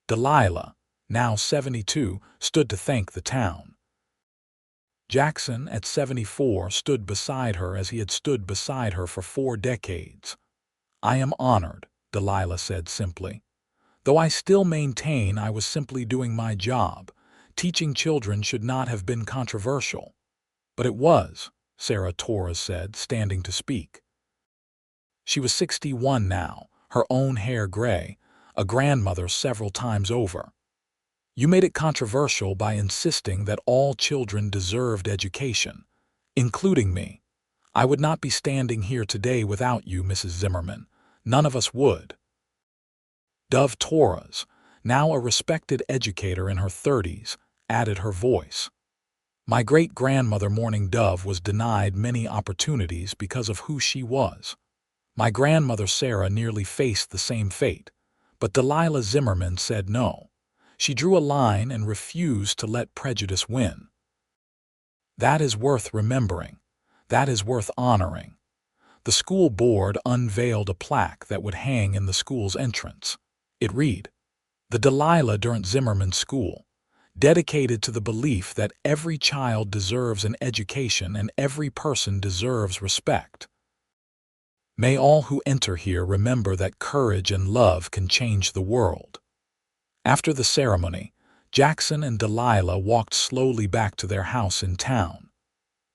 Delilah, now 72, stood to thank the town. Jackson, at 74, stood beside her as he had stood beside her for 4 decades. "I am honored," Delilah said simply. "Though I still maintain I was simply doing my job. Teaching children should not have been controversial." "But it was," Sarah Torres said, standing to speak. She was 61 now, her own hair gray, a grandmother several times over. "You made it controversial by insisting that all children deserved education, including me. I would not be standing here today without you, Mrs. Zimmerman. None of us would." Dove Torres, now a respected educator in her 30s, added her voice. "My great-grandmother Mourning Dove was denied many opportunities because of who she was. My grandmother Sarah nearly faced the same fate, but Delilah Zimmerman said no. She drew a line and refused to let prejudice win. That is worth remembering. That is worth honoring." The school board unveiled a plaque that would hang in the school's entrance. It read, "The Delilah Durant Zimmerman School, dedicated to the belief that every child deserves an education and every person deserves respect. May all who enter here remember that courage and love can change the world." After the ceremony, Jackson and Delilah walked slowly back to their house in town.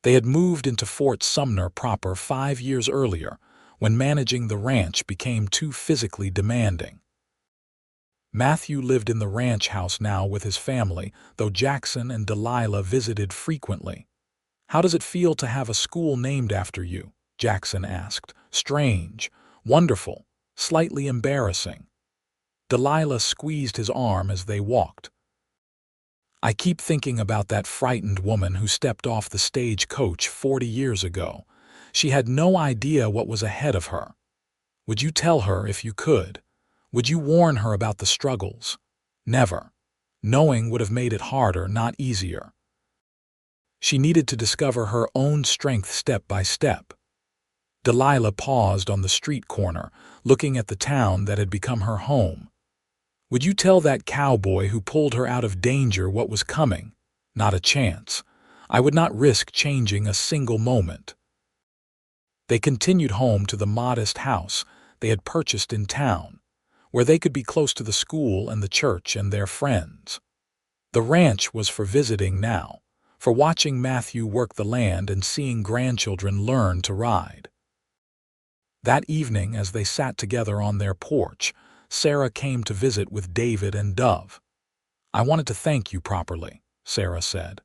They had moved into Fort Sumner proper 5 years earlier, when managing the ranch became too physically demanding. Matthew lived in the ranch house now with his family, though Jackson and Delilah visited frequently. "How does it feel to have a school named after you?" Jackson asked. "Strange, wonderful, slightly embarrassing." Delilah squeezed his arm as they walked. "I keep thinking about that frightened woman who stepped off the stagecoach 40 years ago. She had no idea what was ahead of her. Would you tell her if you could? Would you warn her about the struggles?" "Never. Knowing would have made it harder, not easier. She needed to discover her own strength step by step." Delilah paused on the street corner, looking at the town that had become her home. "Would you tell that cowboy who pulled her out of danger what was coming? Not a chance. I would not risk changing a single moment." They continued home to the modest house they had purchased in town, where they could be close to the school and the church and their friends. The ranch was for visiting now, for watching Matthew work the land and seeing grandchildren learn to ride. That evening, as they sat together on their porch, Sarah came to visit with David and Dove. "I wanted to thank you properly," Sarah said.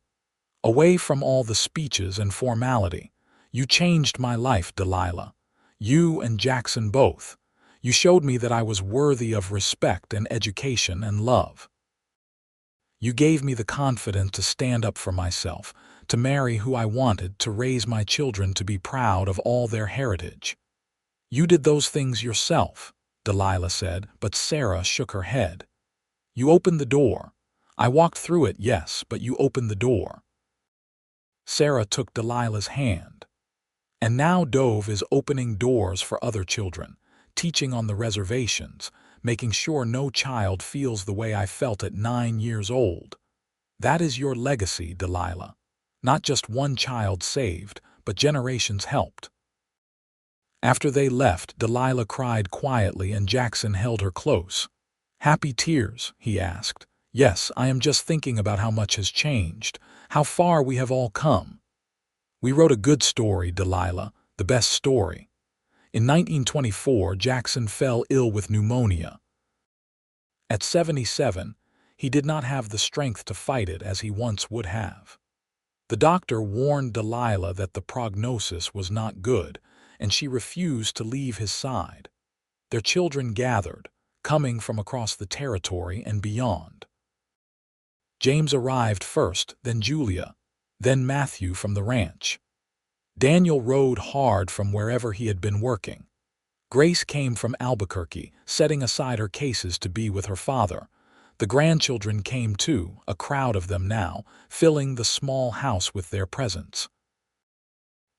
"Away from all the speeches and formality. You changed my life, Delilah. You and Jackson both. You showed me that I was worthy of respect and education and love. You gave me the confidence to stand up for myself, to marry who I wanted, to raise my children to be proud of all their heritage." "You did those things yourself," Delilah said, but Sarah shook her head. "You opened the door. I walked through it, yes, but you opened the door." Sarah took Delilah's hand. "And now Dove is opening doors for other children, teaching on the reservations, making sure no child feels the way I felt at 9 years old. That is your legacy, Delilah. Not just one child saved, but generations helped." After they left, Delilah cried quietly and Jackson held her close. "Happy tears?" he asked. "Yes, I am just thinking about how much has changed, how far we have all come. We wrote a good story, Delilah, the best story. In 1924, Jackson fell ill with pneumonia. At 77, he did not have the strength to fight it as he once would have. The doctor warned Delilah that the prognosis was not good, and she refused to leave his side. Their children gathered, coming from across the territory and beyond. James arrived first, then Julia, then Matthew from the ranch. Daniel rode hard from wherever he had been working. Grace came from Albuquerque, setting aside her cases to be with her father. The grandchildren came too, a crowd of them now, filling the small house with their presence.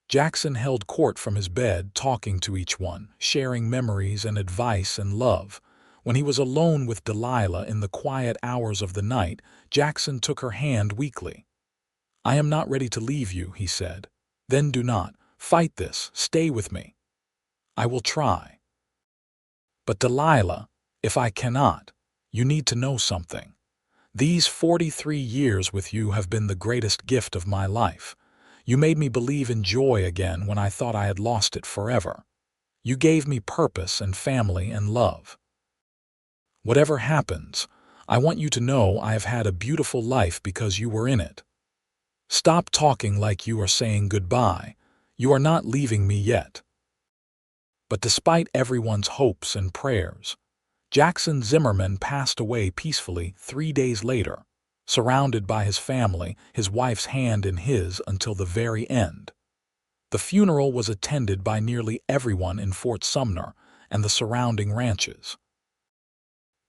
Jackson held court from his bed, talking to each one, sharing memories and advice and love. When he was alone with Delilah in the quiet hours of the night, Jackson took her hand weakly. "I am not ready to leave you," he said. "Then do not. Fight this. Stay with me." "I will try." "But Delilah, if I cannot, you need to know something. These 43 years with you have been the greatest gift of my life. You made me believe in joy again when I thought I had lost it forever. You gave me purpose and family and love. Whatever happens, I want you to know I have had a beautiful life because you were in it. Stop talking like you are saying goodbye. You are not leaving me yet." But despite everyone's hopes and prayers, Jackson Zimmerman passed away peacefully 3 days later, surrounded by his family, his wife's hand in his until the very end. The funeral was attended by nearly everyone in Fort Sumner and the surrounding ranches.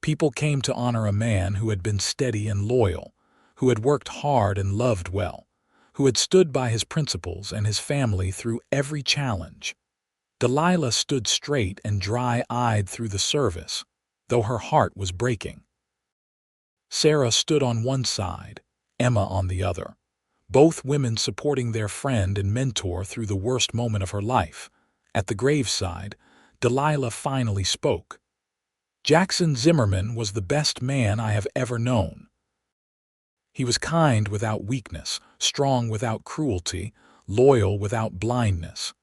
People came to honor a man who had been steady and loyal, who had worked hard and loved well, who had stood by his principles and his family through every challenge. Delilah stood straight and dry-eyed through the service, though her heart was breaking. Sarah stood on one side, Emma on the other, both women supporting their friend and mentor through the worst moment of her life. At the graveside, Delilah finally spoke. "Jackson Zimmerman was the best man I have ever known. He was kind without weakness, strong without cruelty, loyal without blindness.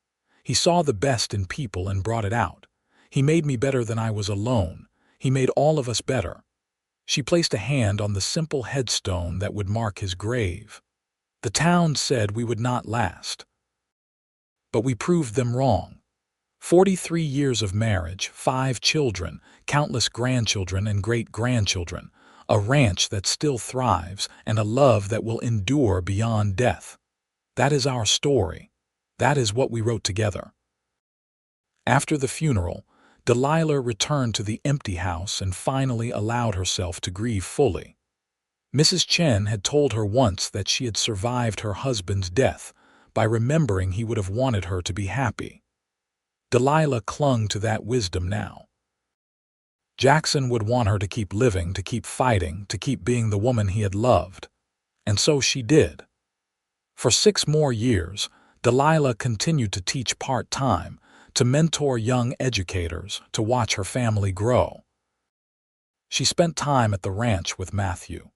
He saw the best in people and brought it out. He made me better than I was alone. He made all of us better." She placed a hand on the simple headstone that would mark his grave. "The town said we would not last. But we proved them wrong. 43 years of marriage, 5 children, countless grandchildren and great-grandchildren, a ranch that still thrives, and a love that will endure beyond death. That is our story. That is what we wrote together." After the funeral, Delilah returned to the empty house and finally allowed herself to grieve fully. Mrs. Chen had told her once that she had survived her husband's death by remembering he would have wanted her to be happy. Delilah clung to that wisdom now. Jackson would want her to keep living, to keep fighting, to keep being the woman he had loved. And so she did. For 6 more years, Delilah continued to teach part-time, to mentor young educators, to watch her family grow. She spent time at the ranch with Matthew,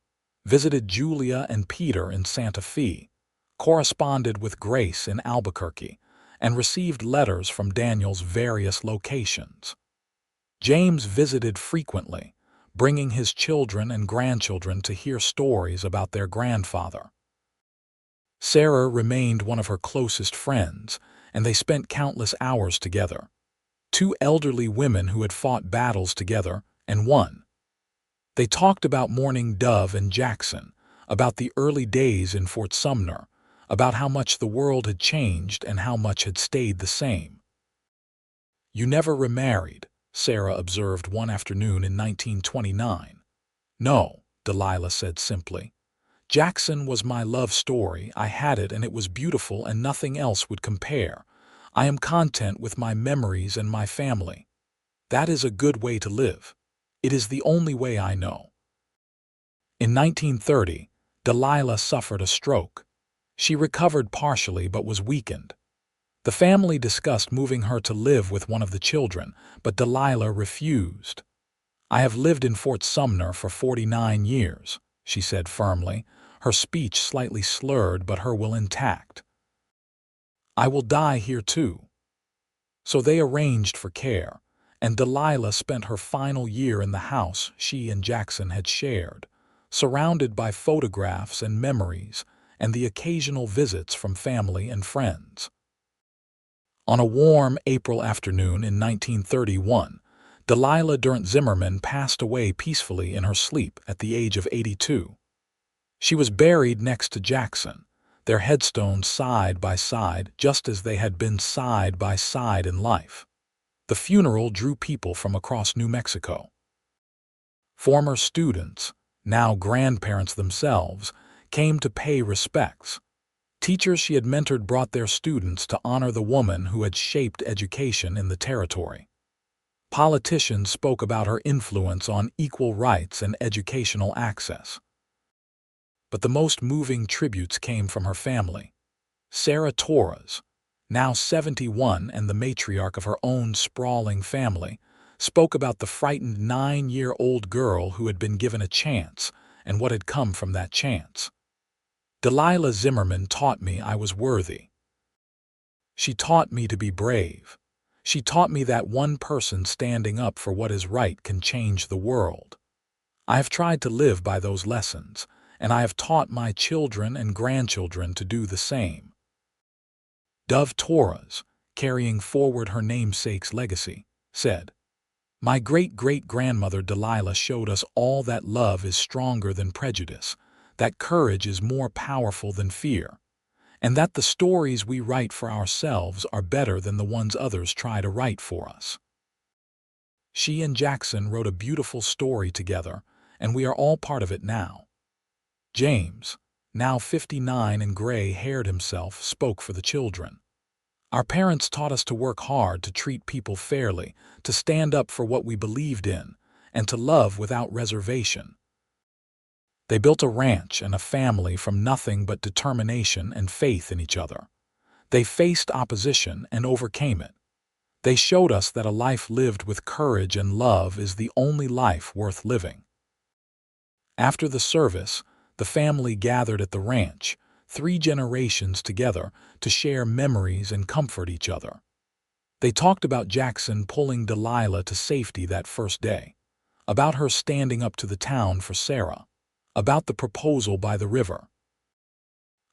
visited Julia and Peter in Santa Fe, corresponded with Grace in Albuquerque, and received letters from Daniel's various locations. James visited frequently, bringing his children and grandchildren to hear stories about their grandfather. Sarah remained one of her closest friends, and they spent countless hours together. 2 elderly women who had fought battles together and won. They talked about Morning Dove and Jackson, about the early days in Fort Sumner, about how much the world had changed and how much had stayed the same. "You never remarried," Sarah observed one afternoon in 1929. "No," Delilah said simply. "Jackson was my love story. I had it and it was beautiful and nothing else would compare. I am content with my memories and my family. That is a good way to live. It is the only way I know." In 1930, Delilah suffered a stroke. She recovered partially but was weakened. The family discussed moving her to live with one of the children, but Delilah refused. "I have lived in Fort Sumner for 49 years, she said firmly, her speech slightly slurred but her will intact. "I will die here too." So they arranged for care, and Delilah spent her final year in the house she and Jackson had shared, surrounded by photographs and memories and the occasional visits from family and friends. On a warm April afternoon in 1931, Delilah Durant Zimmerman passed away peacefully in her sleep at the age of 82. She was buried next to Jackson, their headstones side by side just as they had been side by side in life. The funeral drew people from across New Mexico. Former students, now grandparents themselves, came to pay respects. Teachers she had mentored brought their students to honor the woman who had shaped education in the territory. Politicians spoke about her influence on equal rights and educational access. But the most moving tributes came from her family. Sarah Torres, now 71 and the matriarch of her own sprawling family, spoke about the frightened 9-year-old girl who had been given a chance and what had come from that chance. Delilah Zimmerman taught me I was worthy. She taught me to be brave. She taught me that one person standing up for what is right can change the world. I have tried to live by those lessons, and I have taught my children and grandchildren to do the same. Dove Torres, carrying forward her namesake's legacy, said, "My great-great-grandmother Delilah showed us all that love is stronger than prejudice, that courage is more powerful than fear, and that the stories we write for ourselves are better than the ones others try to write for us." She and Jackson wrote a beautiful story together, and we are all part of it now. James, now 59 and gray-haired himself, spoke for the children. "Our parents taught us to work hard, to treat people fairly, to stand up for what we believed in, and to love without reservation. They built a ranch and a family from nothing but determination and faith in each other. They faced opposition and overcame it. They showed us that a life lived with courage and love is the only life worth living." After the service, the family gathered at the ranch, 3 generations together, to share memories and comfort each other. They talked about Jackson pulling Delilah to safety that first day, about her standing up to the town for Sarah, about the proposal by the river,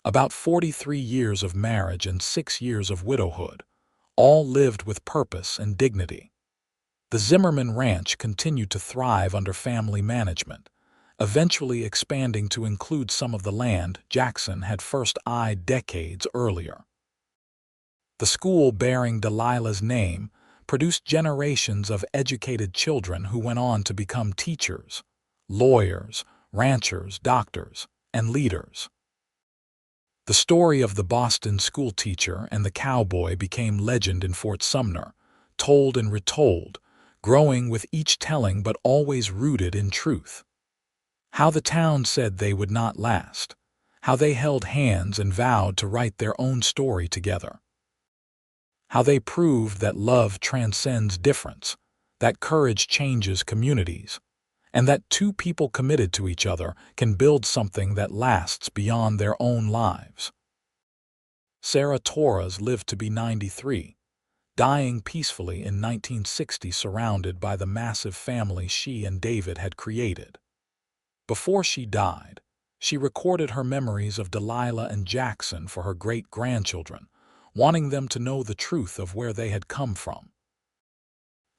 about 43 years of marriage and 6 years of widowhood, all lived with purpose and dignity. The Zimmerman Ranch continued to thrive under family management, eventually expanding to include some of the land Jackson had first eyed decades earlier. The school bearing Delilah's name produced generations of educated children who went on to become teachers, lawyers, ranchers, doctors, and leaders. The story of the Boston schoolteacher and the cowboy became legend in Fort Sumner, told and retold, growing with each telling but always rooted in truth. How the town said they would not last, how they held hands and vowed to write their own story together. How they proved that love transcends difference, that courage changes communities, and that 2 people committed to each other can build something that lasts beyond their own lives. Sarah Torres lived to be 93, dying peacefully in 1960, surrounded by the massive family she and David had created. Before she died, she recorded her memories of Delilah and Jackson for her great-grandchildren, wanting them to know the truth of where they had come from.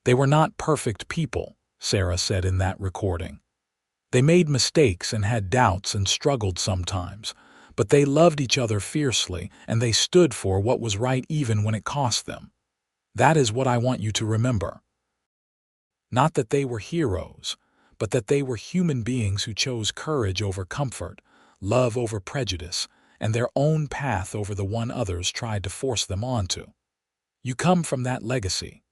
"They were not perfect people," Sarah said in that recording. "They made mistakes and had doubts and struggled sometimes, but they loved each other fiercely and they stood for what was right even when it cost them. That is what I want you to remember. Not that they were heroes, but that they were human beings who chose courage over comfort, love over prejudice, and their own path over the one others tried to force them onto. You come from that legacy.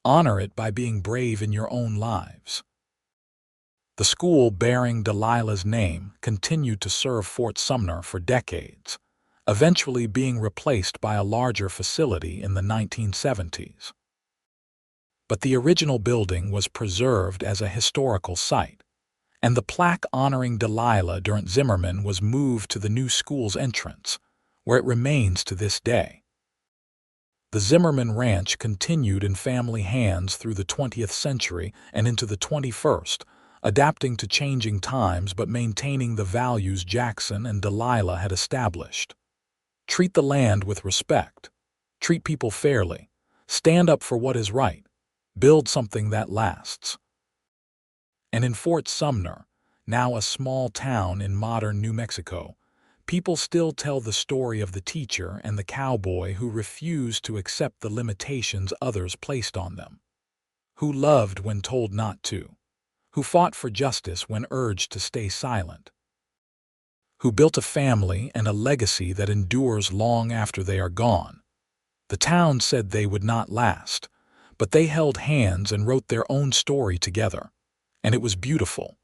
Honor it by being brave in your own lives." The school bearing Delilah's name continued to serve Fort Sumner for decades, eventually being replaced by a larger facility in the 1970s. But the original building was preserved as a historical site, and the plaque honoring Delilah Durant Zimmerman was moved to the new school's entrance, where it remains to this day. The Zimmerman Ranch continued in family hands through the 20th century and into the 21st, adapting to changing times but maintaining the values Jackson and Delilah had established. Treat the land with respect. Treat people fairly. Stand up for what is right. Build something that lasts. And in Fort Sumner, now a small town in modern New Mexico, people still tell the story of the teacher and the cowboy who refused to accept the limitations others placed on them, who loved when told not to, who fought for justice when urged to stay silent, who built a family and a legacy that endures long after they are gone. The town said they would not last, but they held hands and wrote their own story together. And it was beautiful,